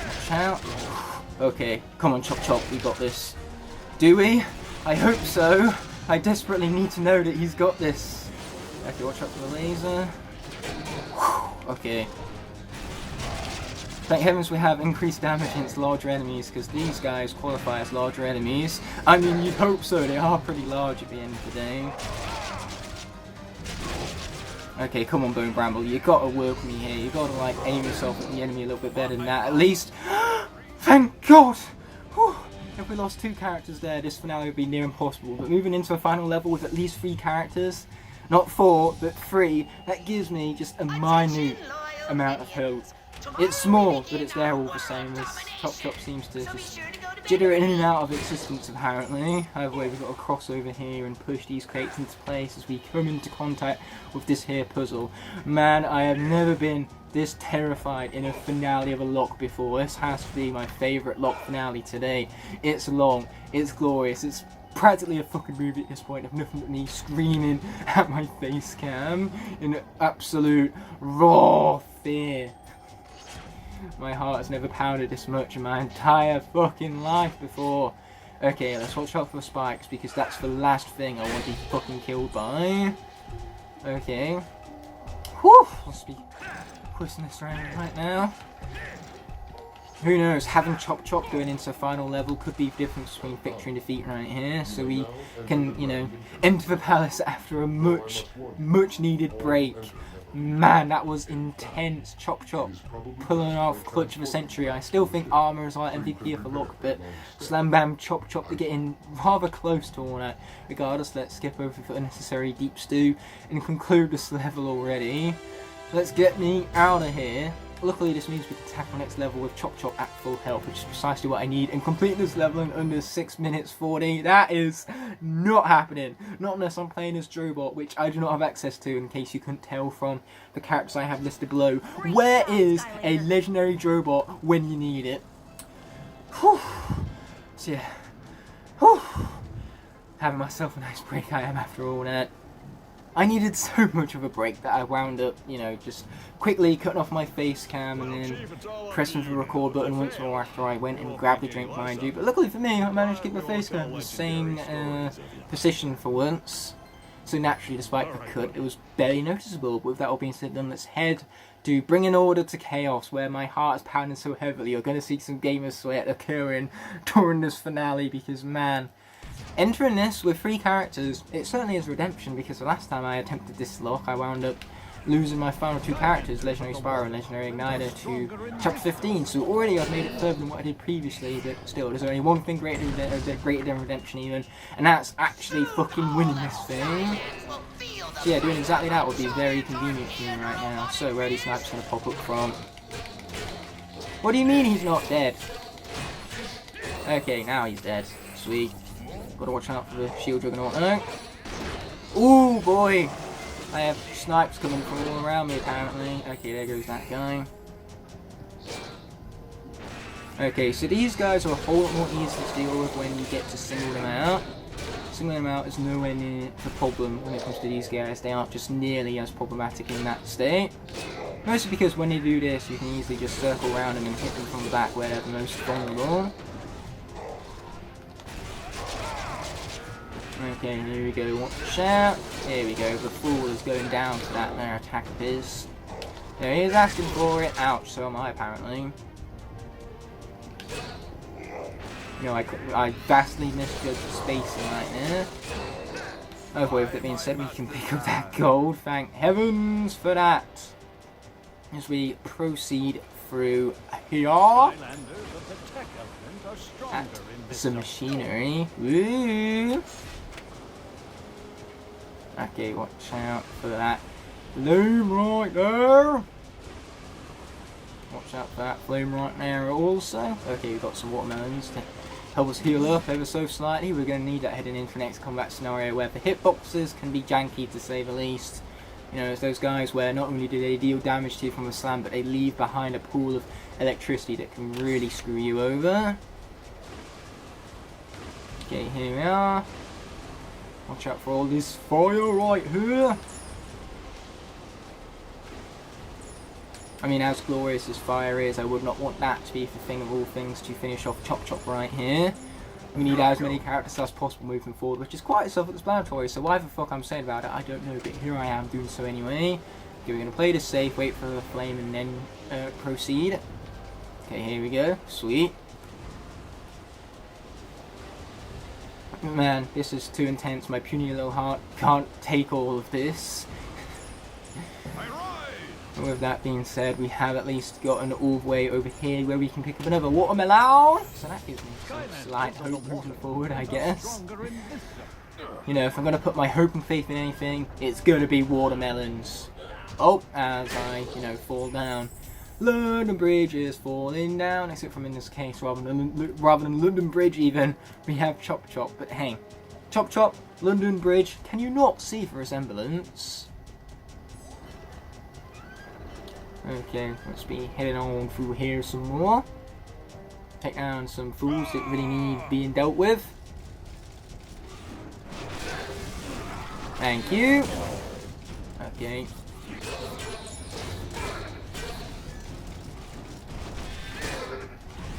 Watch out. Okay, come on, Chop Chop, we got this. Do we? I hope so. I desperately need to know that he's got this. Okay, watch out for the laser. Okay. Thank heavens we have increased damage against larger enemies, because these guys qualify as larger enemies. I mean, you'd hope so, they are pretty large at the end of the day. Okay, come on, Bone Bramble, you gotta work with me here. You gotta, like, aim yourself at the enemy a little bit better than that, at least. Thank God! Whew. If we lost 2 characters there, this finale would be near impossible. But moving into a final level with at least 3 characters, not 4, but 3, that gives me just a minute amount of health. It's small, but it's there all the same, as Chop Chop seems to just jitter in and out of existence apparently. Either way, we've got to cross over here and push these crates into place as we come into contact with this here puzzle. Man, I have never been this terrified in a finale of a Locke before. This has to be my favourite Locke finale today. It's long, it's glorious, it's practically a fucking movie at this point of nothing but me screaming at my face cam in absolute raw fear. My heart has never pounded this much in my entire fucking life before. Okay, let's watch out for spikes because that's the last thing I want to be fucking killed by. Okay. Whew! Let's be twisting this around right now. Who knows, having Chop Chop going into final level could be the difference between victory and defeat right here. So we can, you know, enter the palace after a much needed break. Man, that was intense. Chop Chop pulling off clutch of a century. I still think Armour is our MVP of the Locke, but Slam Bam Chop Chop to get in rather close to all that. Regardless, let's skip over the unnecessary deep stew and conclude this level already. Let's get me out of here. Luckily, this means we can tackle next level with Chop Chop at full health, which is precisely what I need, and complete this level in under 6 minutes 40. That is not happening. Not unless I'm playing as Drobot, which I do not have access to, in case you couldn't tell from the characters I have listed below. Where is a legendary Drobot when you need it? Whew. So yeah. Whew. Having myself a nice break I am after all that. I needed so much of a break that I wound up, you know, just quickly cutting off my face cam and then pressing the record button once more after I went and grabbed a drink behind you. But luckily for me, I managed to keep my face cam in the same position for once. So naturally, despite the cut, it was barely noticeable. But with that all being said and done, let's head to bringing order to chaos, where my heart is pounding so heavily. You're going to see some gamer sweat occurring during this finale because, man, entering this with 3 characters, it certainly is redemption, because the last time I attempted this Locke, I wound up losing my final 2 characters, Legendary Spyro and Legendary Igniter, to Chapter 15, so already I've made it further than what I did previously, but still, there's only one thing greater than redemption even, and that's actually fucking winning this thing. So yeah, doing exactly that would be very convenient for me right now. So where are these snipers going to pop up from? What do you mean he's not dead? Okay, now he's dead. Sweet. Gotta watch out for the shield juggernaut now. Ooh boy! I have snipes coming from all around me apparently. Okay, there goes that guy. Okay, so these guys are a whole lot more easy to deal with when you get to single them out. Singling them out is nowhere near the problem when it comes to these guys. They aren't just nearly as problematic in that state. Mostly because when you do this, you can easily just circle around them and hit them from the back where they're the most vulnerable. Okay, here we go, watch out. Here we go, the fool is going down to that there attack of his. There he is asking for it. Ouch, so am I apparently. You know, I vastly misjudged the spacing right there. Oh boy, with that being said, we can pick up that gold. Thank heavens for that. as we proceed through here at some machinery. Woo! Okay, watch out for that flame right there. Watch out for that flame right there also. Okay, we've got some watermelons to help us heal up ever so slightly. We're going to need that heading into the next combat scenario where the hitboxes can be janky to say the least. You know, it's those guys where not only do they deal damage to you from a slam, but they leave behind a pool of electricity that can really screw you over. Okay, here we are. Watch out for all this fire right here. I mean, as glorious as fire is, I would not want that to be the thing of all things to finish off Chop Chop right here. We need as many characters as possible moving forward, which is quite self-explanatory, so why the fuck I'm saying about it, I don't know, but here I am doing so anyway. Okay, we're going to play this safe, wait for the flame, and then proceed. Okay, here we go. Sweet. Man, this is too intense. My puny little heart can't take all of this. With that being said, we have at least gotten all the way over here where we can pick up another watermelon. So that gives me some slight hope moving forward, I guess. You know, if I'm going to put my hope and faith in anything, it's going to be watermelons. Oh, as I, you know, fall down. London Bridge is falling down, except from in this case, rather than London Bridge even, we have Chop Chop. But hey, Chop Chop, London Bridge, can you not see the resemblance? Okay, let's be heading on through here some more. Take down some fools that really need being dealt with. Thank you. Okay.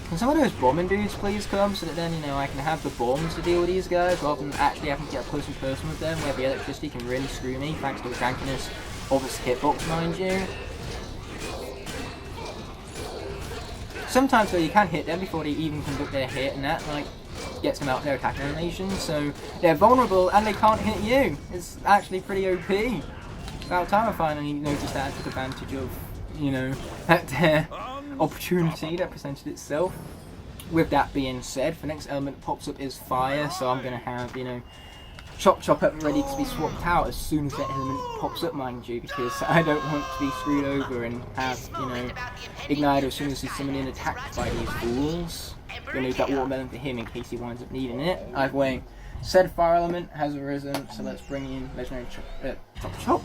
Can some of those bombing dudes please come so that then, you know, I can have the bombs to deal with these guys rather than actually having to get up close and personal with them where the electricity can really screw me thanks to the jankiness of its hitbox, mind you. Sometimes though you can hit them before they even conduct their hit, and that like gets them out of their attack animation, so they're vulnerable and they can't hit you. It's actually pretty OP. About time I finally noticed that I took advantage of, you know, that opportunity that presented itself. With that being said, the next element that pops up is fire, so I'm going to have, you know, Chop Chop up and ready to be swapped out as soon as that element pops up, mind you, because I don't want to be screwed over and have, you know, Igniter as soon as he's summoned and attacked by these fools. Gonna leave that watermelon for him in case he winds up needing it. Either way, said fire element has arisen, so let's bring in legendary Chop Chop.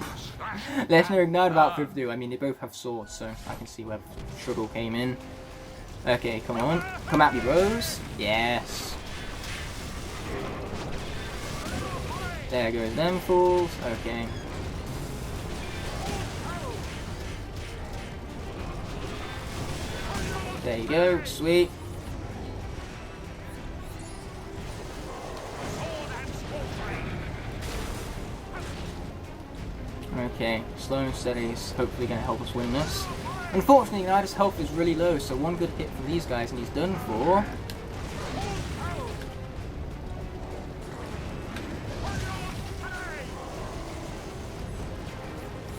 Legendary Igniter without further ado. I mean, they both have swords, so I can see where the struggle came in. Okay, come on. Come at me, bros. Yes. There goes them fools. Okay. There you go. Sweet. Okay. Slow and steady is hopefully going to help us win this. Unfortunately, Igniter's health is really low, so one good hit from these guys and he's done for.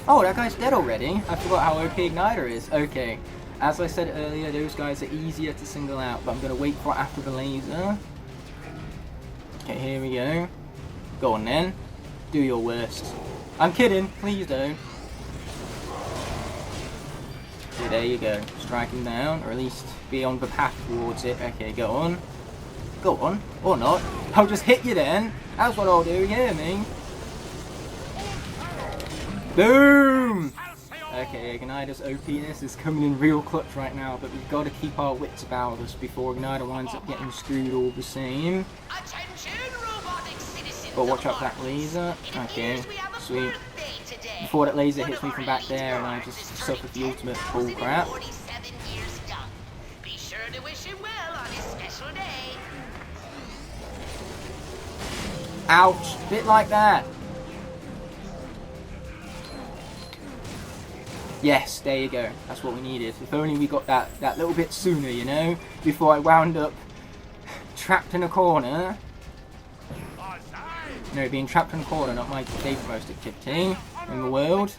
Oh, that guy's dead already. I forgot how OP Igniter is. Okay. As I said earlier, those guys are easier to single out, but I'm going to wait for it after the laser. Okay, here we go. Go on then. Do your worst. I'm kidding. Please don't. Okay, there you go. Strike him down, or at least be on the path towards it. Okay, go on. Go on. Or not. I'll just hit you then. That's what I'll do, you hear me? Boom! Okay, Igniter's OPness is coming in real clutch right now, but we've got to keep our wits about us before Igniter winds up getting screwed all the same. But watch out for that laser. Okay, sweet. Before that laser hits me from back there and I just suffer the ultimate bullcrap. Ouch! Bit like that. Yes, there you go. That's what we needed. If only we got that little bit sooner, you know, before I wound up trapped in a corner. No, being trapped in a corner, not my favourite most activity in the world.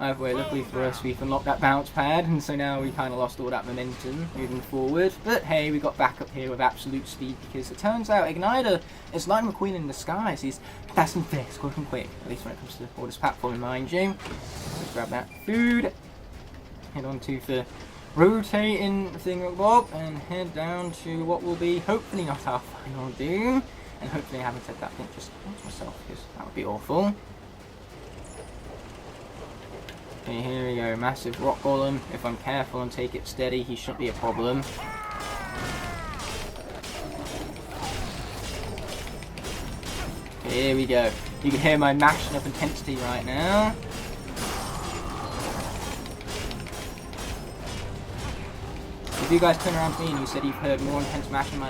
Either way, luckily for us, we've unlocked that bounce pad, and so now we kind of lost all that momentum moving forward. But hey, we got back up here with absolute speed, because it turns out Igniter is Lightning McQueen in disguise. He's fast and fierce, quick and quick, at least when it comes to all this platforming, mind you. Let's grab that food, head on to the rotating thingamabob, and head down to what will be hopefully not our final doom. And hopefully I haven't said that thing just onto myself, because that would be awful. Okay, here we go, massive rock golem. If I'm careful and take it steady, he shouldn't be a problem. Okay, here we go. You can hear my mashing up intensity right now. If you guys turn around to me and you said you've heard more intense mashing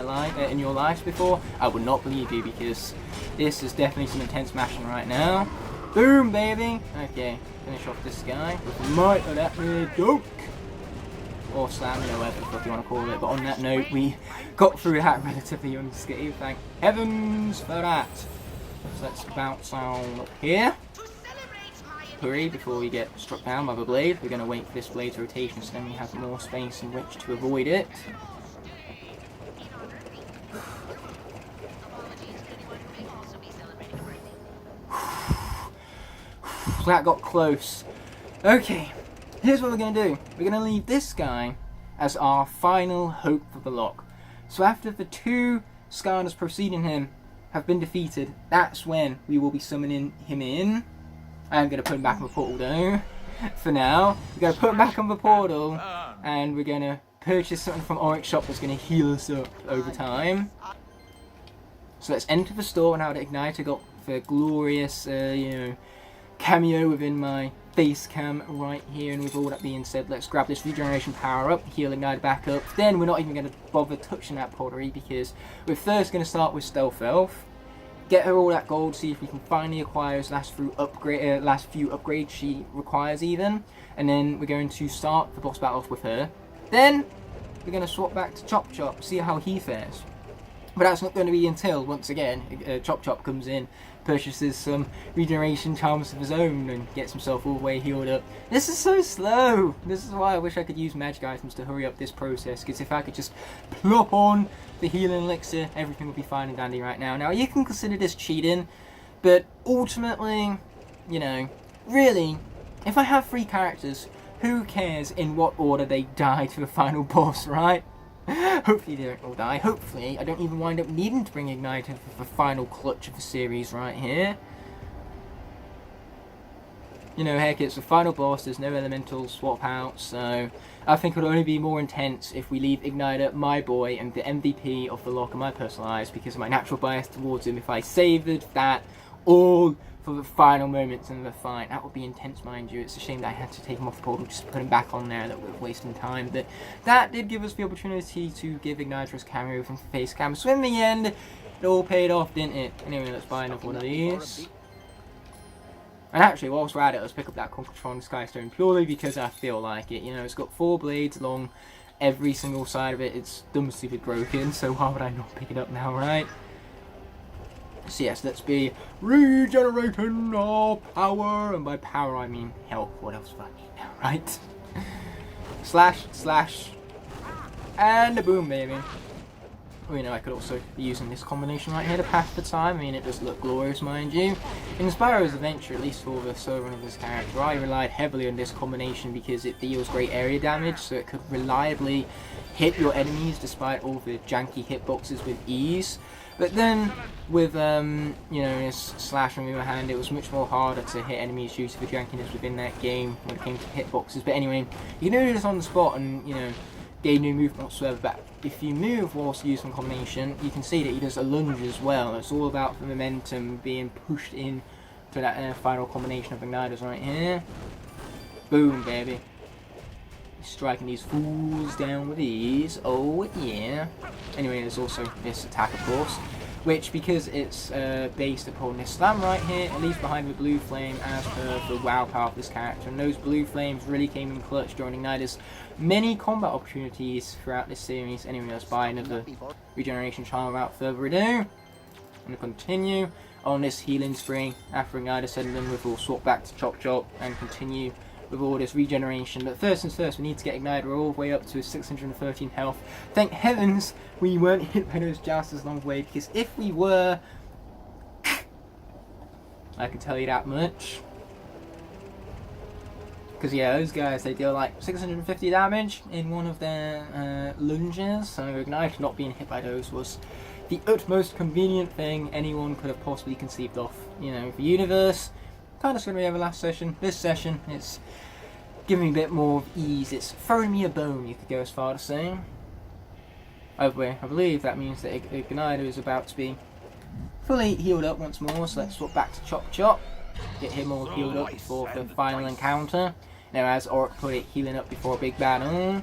in your lives before, I would not believe you, because this is definitely some intense mashing right now. Boom, baby! Okay, finish off this guy with the might of that doke! Or slam, you know, whatever the fuck you want to call it. But on that note, we got through that relatively unscathed. Thank heavens for that! So let's bounce on up here. Hurry before we get struck down by the blade. We're going to wait for this blade's rotation so then we have more space in which to avoid it. That got close. Okay, here's what we're going to do. We're going to leave this guy as our final hope for the Locke. So after the two Skylanders preceding him have been defeated, that's when we will be summoning him in. I'm going to put him back on the portal though, for now. We're going to put him back on the portal, and we're going to purchase something from Oryx Shop that's going to heal us up over time. So let's enter the store, and now that Igniter got the glorious, you know, cameo within my face cam right here. And with all that being said, let's grab this regeneration power up, heal Igniter back up. Then we're not even going to bother touching that pottery, because we're first going to start with Stealth Elf. Get her all that gold, see if we can finally acquire his last few upgrades she requires even. And then we're going to start the boss battle off with her. Then we're going to swap back to Chop Chop, see how he fares. But that's not going to be until, once again, Chop Chop comes in, purchases some regeneration charms of his own, and gets himself all the way healed up. This is so slow! This is why I wish I could use magic items to hurry up this process, because if I could just plop on the healing elixir, everything would be fine and dandy right now. Now, you can consider this cheating, but ultimately, you know, really, if I have 3 characters, who cares in what order they die to the final boss, right? Hopefully they don't all die. Hopefully I don't even wind up needing to bring Igniter for the final clutch of the series right here. You know, heck, it's the final boss, there's no elemental swap out, so I think it would only be more intense if we leave Igniter, my boy, and the MVP of the Locke in my personal eyes, because of my natural bias towards him. If I savoured that all for the final moments in the fight, that would be intense, mind you. It's a shame that I had to take him off the portal just to put him back on there. That would have wasted time, but that did give us the opportunity to give Igniter his cameo from face cam. So in the end, it all paid off, didn't it? Anyway, let's buy another one of these. And actually, whilst we're at it, let's pick up that Concatron Skystone purely because I feel like it. You know, it's got 4 blades along every single side of it. It's dumb stupid broken, so why would I not pick it up now, right? So yes, let's be regenerating our power, and by power I mean health. What else do I need now, right? Slash, slash, and boom, baby. Oh, you know, I could also be using this combination right here to pass the time. I mean, it does look glorious, mind you. In Spyro's Adventure, at least for the solo run of this character, I relied heavily on this combination because it deals great area damage, so it could reliably hit your enemies despite all the janky hitboxes with ease. But then, with, you know, this slash on the other hand, it was much more harder to hit enemies due to the jankiness within that game when it came to hitboxes. But anyway, you can do this on the spot and, you know, gain no movement whatsoever. But if you move whilst using combination, you can see that he does a lunge as well. It's all about the momentum being pushed in to that final combination of igniters right here. Boom, baby. Striking these fools down with ease. Oh yeah. Anyway, there's also this attack, of course, which, because it's based upon this slam right here, it leaves behind the blue flame as per the WoW power of this character. And those blue flames really came in clutch during Igniter's many combat opportunities throughout this series. Anyway, let's buy another regeneration charm without further ado. I'm going to continue on this healing spree. After Igniter settled in with, we'll swap back to Chop Chop and continue with all this regeneration. But first things first, we need to get Igniter all the way up to 613 health. Thank heavens we weren't hit by those jousters along the way, because if we were, I can tell you that much. Because yeah, those guys, they deal like 650 damage in one of their lunges, so Ignite not being hit by those was the utmost convenient thing anyone could have possibly conceived of. You know, the universe, kind of screwed me over last session. This session, it's giving me a bit more of ease. It's throwing me a bone, you could go as far to say. Either way, I believe that means that Igniter is about to be fully healed up once more, so let's swap back to Chop Chop. Get him all healed up before the final encounter. Now, as Oric put it, healing up before a big battle.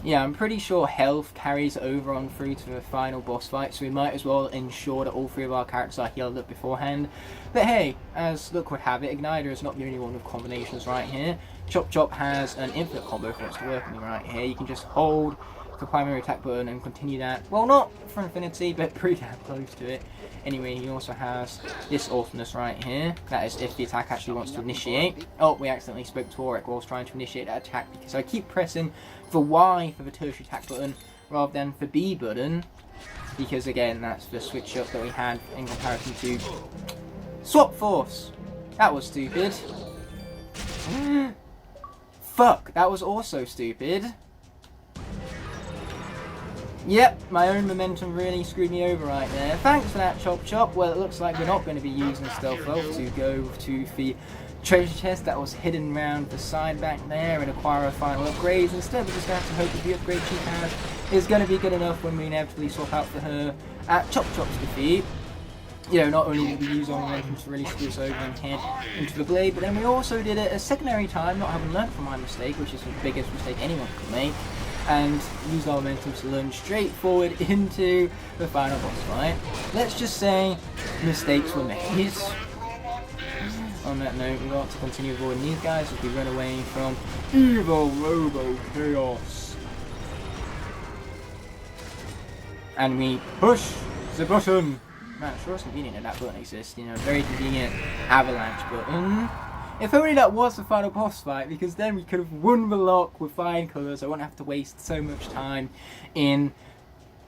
Yeah, I'm pretty sure health carries over on through to the final boss fight, so we might as well ensure that all three of our characters are healed up beforehand. But hey, as Locke would have it, Igniter is not the only one with combinations right here. Chop Chop has an infinite combo for us to work with right here. You can just hold the primary attack button and continue that. Well, not for infinity, but pretty damn close to it. Anyway, he also has this awesomeness right here. That is if the attack actually wants to initiate. Oh, we accidentally spoke to Oric whilst trying to initiate that attack, because I keep pressing the Y for the tertiary attack button rather than the B button. Because again, that's the switch up that we had in comparison to Swap Force. That was stupid. Fuck, that was also stupid. Yep, my own momentum really screwed me over right there. Thanks for that, Chop Chop. Well, it looks like we're not going to be using Stealth Elf to go to the treasure chest that was hidden around the side back there and acquire our final upgrades. Instead, we're just going to have to hope that the upgrade she has is going to be good enough when we inevitably swap out for her at Chop Chop's defeat. You know, not only did we use our momentum to really screw us over and head into the blade, but then we also did it a secondary time, not having learnt from my mistake, which is the biggest mistake anyone could make, and used our momentum to lunge straight forward into the final boss fight. Let's just say mistakes were made. On that note, we want to continue avoiding these guys as we run away from evil Robo Chaos. And we push the button. Man, sure it's convenient that that button exists, you know, very convenient avalanche button. If only that was the final boss fight, because then we could have won the lock with flying colours. I wouldn't have to waste so much time in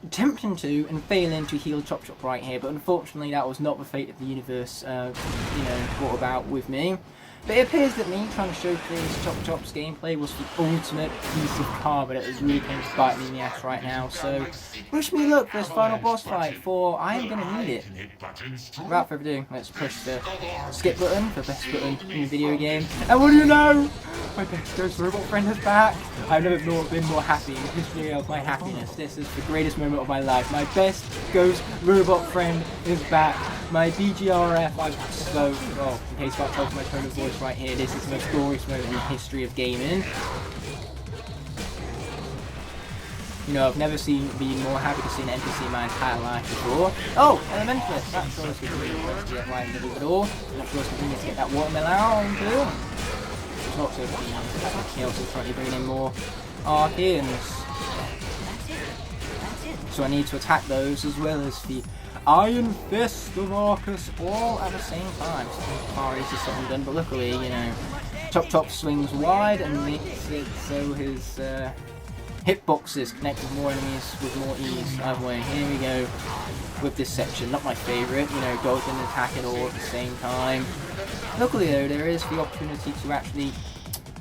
attempting to and failing to heal Chop Chop right here. But unfortunately, that was not the fate of the universe, you know, brought about with me. But it appears that me trying to showcase Chop Chop's gameplay was the ultimate piece of karma that is really going to bite me in the ass right now. So, wish me luck for this final boss fight, for I am going to need it. Without further ado, let's push the skip button, the best button in the video game. And what do you know? My best ghost robot friend is back. I've never been more happy in the history of my happiness. This is the greatest moment of my life. My best ghost robot friend is back. My BGRF, I'm so, well, in case I told my tone of voice right here, this is the most glorious moment in the history of gaming. You know, I've never been more happy to see an NPC in my entire life before. Oh, Elementalist! That's always good to get right in the middle of it all. And of course, we need to get that watermelon on too. It's not so convenient. He also currently bringing in more Archeans. So I need to attack those as well as the Iron Fist of Arcus all at the same time. So far easy said and done, but luckily, you know, Chop Chop swings wide and makes it so his hitboxes connect with more enemies with more ease. Either way, here we go with this section. Not my favourite, you know, dodge and attack it all at the same time. Luckily though, there is the opportunity to actually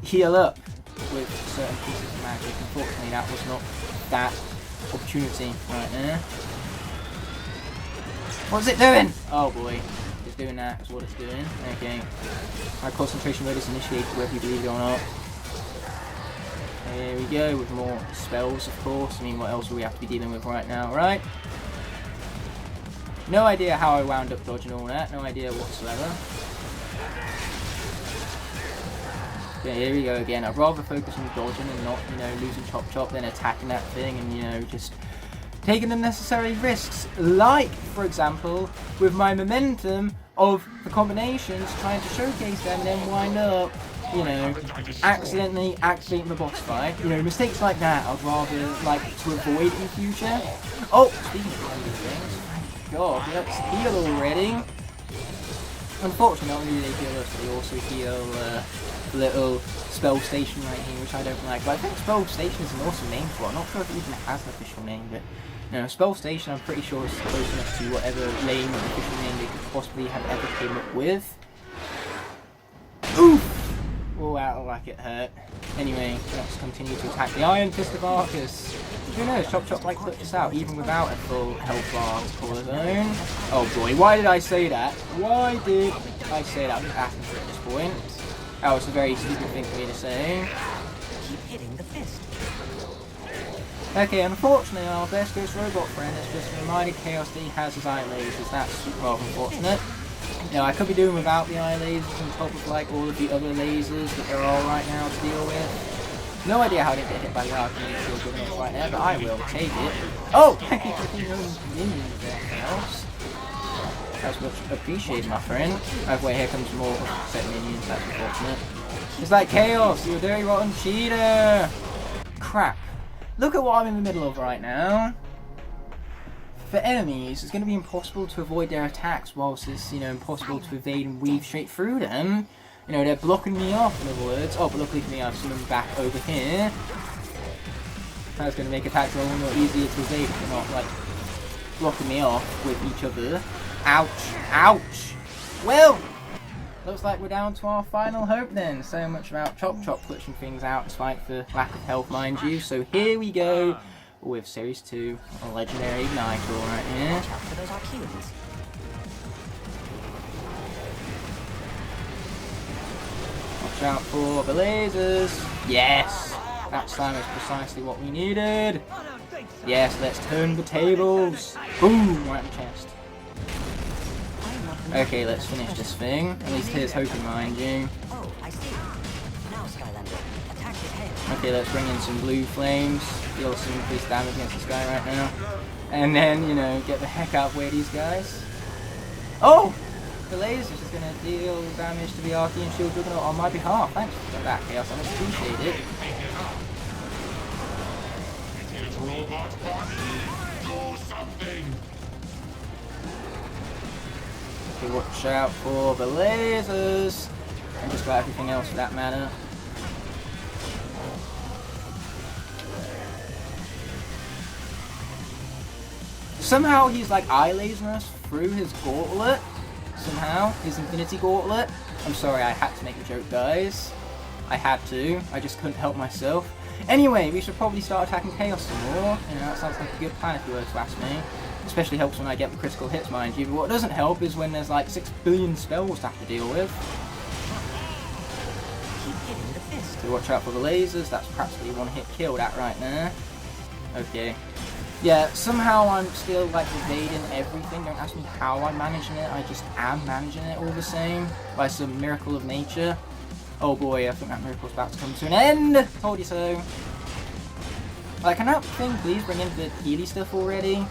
heal up with certain pieces of magic. Unfortunately, that was not that opportunity right there. What's it doing? Oh boy, it's doing that, that's what it's doing. Okay, my concentration mode is initiated whether you believe it or not. Here we go, with more spells of course. I mean, what else do we have to be dealing with right now, right? No idea how I wound up dodging all that, no idea whatsoever. Okay, here we go again. I'd rather focus on dodging and not, you know, losing Chop Chop than attacking that thing and, you know, just taking unnecessary risks, like, for example, with my momentum of the combinations, trying to showcase them and then wind up, you know, accidentally activating the boss fight. You know, mistakes like that I'd rather like to avoid in future. Oh, speaking of these things, thank God, let's heal already. Unfortunately, not only do they heal us, they also heal the little spell station right here, which I don't like. But I think spell station is an awesome name for it. I'm not sure if it even has an official name, but no, spell station I'm pretty sure is close enough to whatever lame or official name they could possibly have ever came up with. Oof! Oh wow, like it hurt. Anyway, let's continue to attack the Iron Fist of Arcus. Who knows, Chop Chop might put this out even without a full health bar to call his own. Oh boy, why did I say that? Why did I say that? I'm just asking for it at this point. That was a very stupid thing for me to say. Keep hitting the fist. Okay, unfortunately our best Ghost Robot friend has just reminded Chaos that he has his eye lasers. That's rather unfortunate. You know, I could be doing without the eye lasers on top of like all of the other lasers that there are right now to deal with. No idea how I didn't get hit by the Arcane Shield Juggernaut right there, but I will take it. Oh! Thank you for being minions there, Chaos. That's much appreciated, my friend. Oh wait, here comes more set minions, that's unfortunate. It's like Chaos, you're a dirty rotten cheater! Crap. Look at what I'm in the middle of right now. For enemies, it's going to be impossible to avoid their attacks, whilst it's, you know, impossible to evade and weave straight through them. You know, they're blocking me off, in other words. Oh, but luckily for me, I've summoned back over here. That's going to make attacks a little more easier to evade if they're not, like, blocking me off with each other. Ouch! Ouch! Well, looks like we're down to our final hope then. So much about Chop Chop clutching things out despite the lack of health, mind you. So here we go with Series 2, a Legendary Igniter right here. Watch out for those Arcules. Watch out for the lasers. Yes! That slime is precisely what we needed. Yes, let's turn the tables. Boom! Right in the chest. Okay, let's finish this thing. At least here's hoping, mind you. Oh, I see. Now, Skylander, attack his head. Okay, let's bring in some blue flames. Deal some increased damage against this guy right now. And then, you know, get the heck out of the way of these guys. Oh! The laser is going to deal damage to the Arcane Shield Juggernaut on my behalf. Thanks for that, Chaos. I much appreciate it. Okay, watch out for the lasers. And just about everything else for that matter. Somehow he's like eye lasering us through his gauntlet. Somehow, his Infinity Gauntlet. I'm sorry, I had to make a joke, guys. I had to. I just couldn't help myself. Anyway, we should probably start attacking Chaos some more. You know, that sounds like a good plan if you were to ask me. Especially helps when I get the critical hits, mind you. But what doesn't help is when there's like 6 billion spells to have to deal with. Keep hitting the fist. So watch out for the lasers. That's practically one hit kill, that right there. Okay. Yeah, somehow I'm still like evading everything. Don't ask me how I'm managing it. I just am managing it all the same. By some miracle of nature. Oh boy, I think that miracle's about to come to an end! Told you so. Like, can that thing please bring in the Healy stuff already?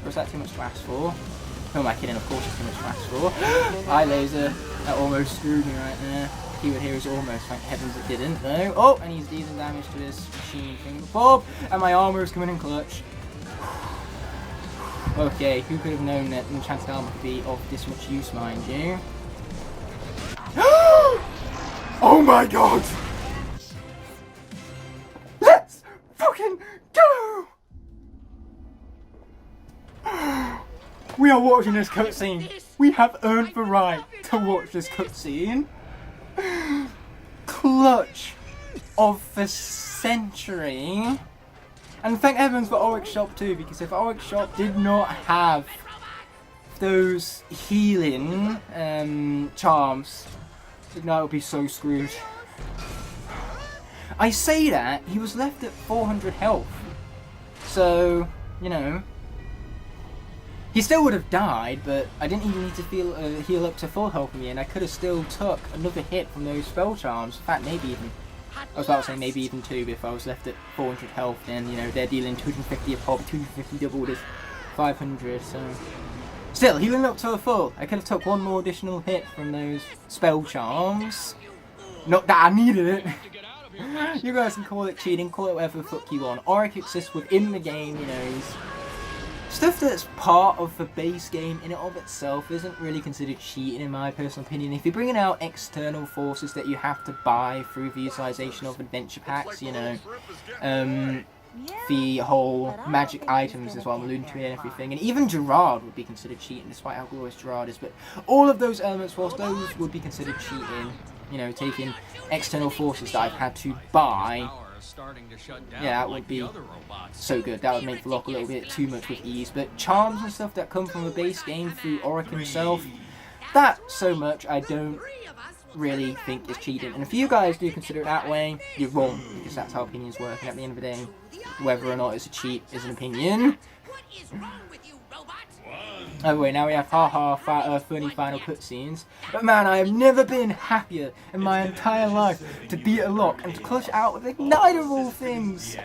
Or is that too much to ask for? Who am I kidding? Of course it's too much to ask for. Eye laser. That almost screwed me right there. Keyword here is almost. Thank heavens it didn't, though. Oh, and he's dealing damage to his machine thing. Bob! And my armor is coming in clutch. Okay, who could have known that enchanted armor could be of this much use, mind you? Oh my god! Let's fucking go! We are watching this cutscene. We have earned the right to watch this cutscene. Clutch of the century. And thank heavens for Oryx Shop too, because if Oryx Shop did not have those healing charms, Ignite would be so screwed. I say that, he was left at 400 health. So, you know, he still would have died, but I didn't even need to heal up to full health in the end. I could have still took another hit from those spell charms. In fact, maybe even, I was about to say maybe even 2, but if I was left at 400 health, then, you know, they're dealing 250 a pop, 250 doubled is 500, so... Still, healing up to a full. I could have took one more additional hit from those spell charms. Not that I needed it. You guys can call it cheating, call it whatever the fuck you want. Oryx exists within the game, you know, stuff that's part of the base game in and of itself isn't really considered cheating in my personal opinion. If you're bringing out external forces that you have to buy through the utilization of adventure packs, you know, the whole magic items is what I'm alluding to and everything, and even Gerard would be considered cheating despite how glorious Gerard is, but all of those elements, whilst those would be considered cheating, you know, taking external forces that I've had to buy, yeah, that would be so good. That would make the Locke a little bit too much with ease. But charms and stuff that come from the base game through Auric himself, that so much I don't really think is cheating. And if you guys do consider it that way, you're wrong, because that's how opinions work. And at the end of the day, whether or not it's a cheat is an opinion. Anyway, now we have funny final cutscenes. But man, I have never been happier in my entire life to beat a Locke and to clutch it out with Igniter of all things.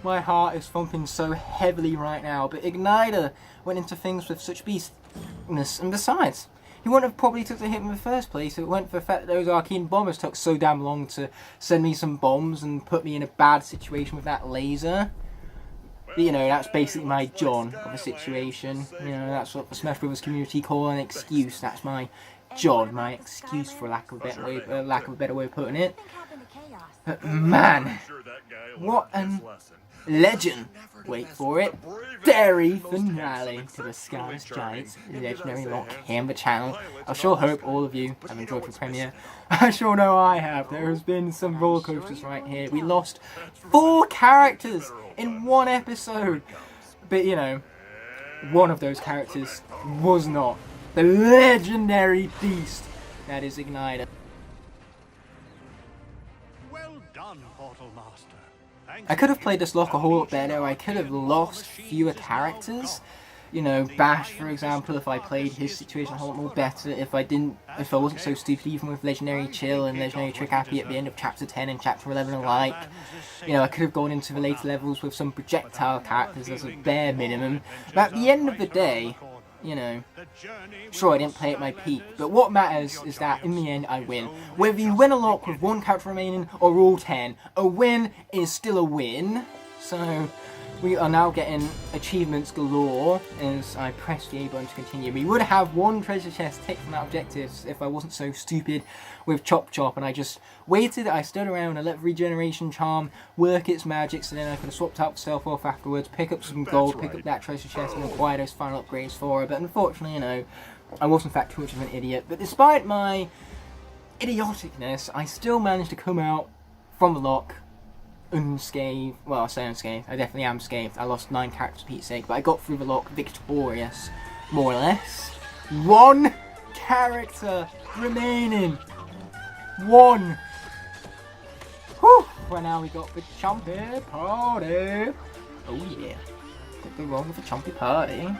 My heart is thumping so heavily right now, but Igniter went into things with such beastness, and besides, he wouldn't have probably took the hit in the first place if it weren't for the fact that those Arcane bombers took so damn long to send me some bombs and put me in a bad situation with that laser. But, you know, that's basically my John of the situation. You know, that's what the Smash Brothers community call an excuse. That's my John, my excuse, for lack of a better way of putting it. But man, what an legend! Wait for it. Dairy finale to the Skylanders Giants Legendary Locke here on the channel. I sure hope all of you have enjoyed the premiere. I sure know I have. There has been some roller coasters right here. We lost 4 characters in one episode. But you know, one of those characters was not the legendary beast that is Igniter. Well done, Portal Master. I could have played this Locke a whole lot better. I could have lost fewer characters. You know, Bash, for example, if I played his situation a whole lot more better, if I wasn't so stupid even with Legendary Chill and Legendary Trick Happy at the end of Chapter 10 and Chapter 11 alike. You know, I could have gone into the later levels with some projectile characters as a bare minimum. But at the end of the day, you know, sure, I didn't play at my peak, but what matters is that in the end I win. Whether you win a Locke with 1 character remaining or all 10, a win is still a win. So we are now getting achievements galore as I press the A button to continue. We would have 1 treasure chest ticked from that objective if I wasn't so stupid with Chop Chop, and I just waited, I stood around, I let the regeneration charm work its magic, so then I could have swapped out the stealth off afterwards, pick up some gold, pick up that treasure chest and acquire those final upgrades for her. But unfortunately, you know, I was in fact too much of an idiot. But despite my idioticness, I still managed to come out from the Locke unscathed. Well, I say unscathed, I definitely am scathed. I lost 9 characters for Pete's sake, but I got through the Locke victorious, more or less. 1 character remaining. 1. Whew. Well, now we got the Chompy Party. Oh yeah, can't go wrong with the Chompy Party.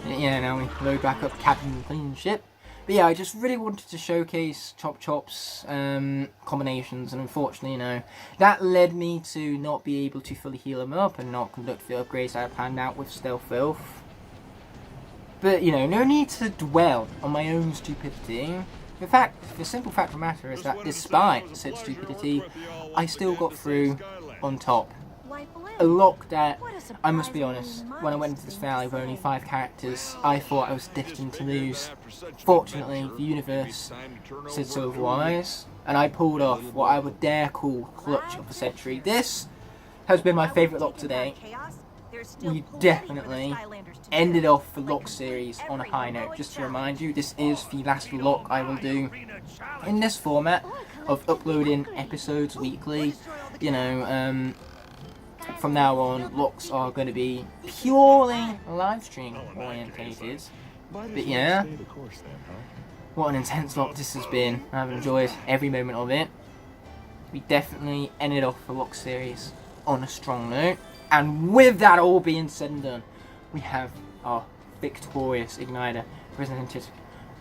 Yeah, now we load back up Captain Clean Ship. But yeah, I just really wanted to showcase Chop Chop's combinations, and unfortunately, you know, that led me to not be able to fully heal him up and not conduct the upgrades I had planned out with Stealth Filth. But, you know, no need to dwell on my own stupidity. The simple fact of the matter is that despite said stupidity, I still got through on top. A Locke that, I must be honest, when I went into this valley with only 5 characters, I thought I was destined to lose. Fortunately, the universe said so otherwise, and I pulled off what I would dare call clutch of the century. This has been my favourite Locke today. We definitely ended off the Locke series on a high note. Just to remind you, this is the last Locke I will do in this format of uploading episodes weekly. You know, from now on, Locks are going to be purely live stream orientated. But yeah, what an intense Locke this has been. I've enjoyed every moment of it. We definitely ended off the Locke series on a strong note. And with that all being said and done, we have our victorious Igniter presented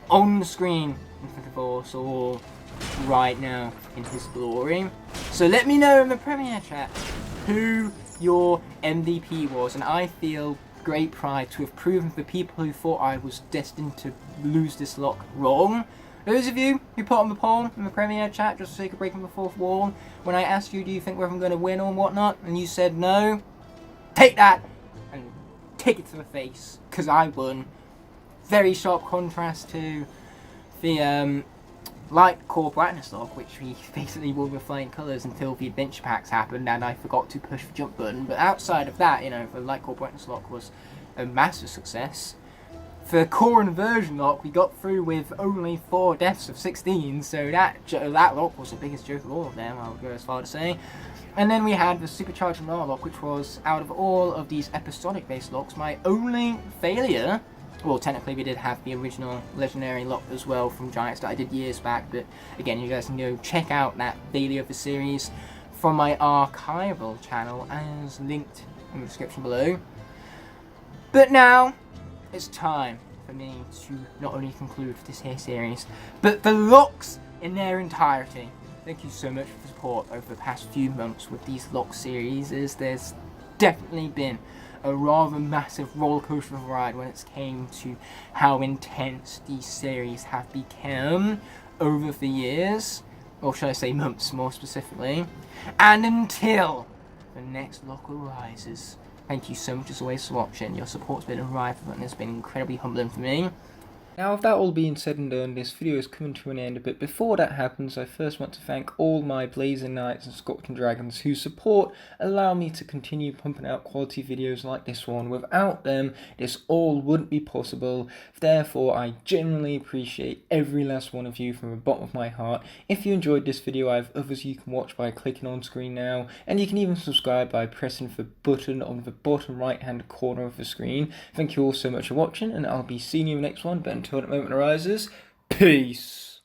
on the screen in front of us all right now in his glory. So let me know in the Premiere chat who your MVP was, and I feel great pride to have proven to the people who thought I was destined to lose this Locke wrong. Those of you who put on the poll in the Premier chat just for the sake of breaking the fourth wall, when I asked you, do you think whether I'm going to win or whatnot, and you said no, take that and take it to the face, because I won. Very sharp contrast to the light core brightness lock, which we basically wore with flying colours until the adventure packs happened and I forgot to push the jump button. But outside of that, you know, the light core brightness lock was a massive success. For core inversion lock, we got through with only 4 deaths of 16, so that lock was the biggest joke of all of them, I would go as far to say. And then we had the supercharged Nara lock, which was, out of all of these episodic based locks, my only failure. Well, technically we did have the original legendary lock as well from Giants that I did years back, but again, you guys can go check out that daily of the series from my archival channel as linked in the description below. But now, it's time for me to not only conclude this here series, but the locks in their entirety. Thank you so much for the support over the past few months with these lock series, as there's definitely been a rather massive rollercoaster of a ride when it came to how intense these series have become over the years, or should I say months more specifically, and until the next lock arises. Thank you so much as always for watching. Your support's been unrivaled and it's been incredibly humbling for me. Now, with that all being said and done, this video is coming to an end, but before that happens, I first want to thank all my Blazing Knights and Scorching Dragons whose support allow me to continue pumping out quality videos like this one. Without them, this all wouldn't be possible. Therefore, I genuinely appreciate every last one of you from the bottom of my heart. If you enjoyed this video, I have others you can watch by clicking on screen now, and you can even subscribe by pressing the button on the bottom right hand corner of the screen. Thank you all so much for watching, and I'll be seeing you in the next one, but until that moment arises, peace!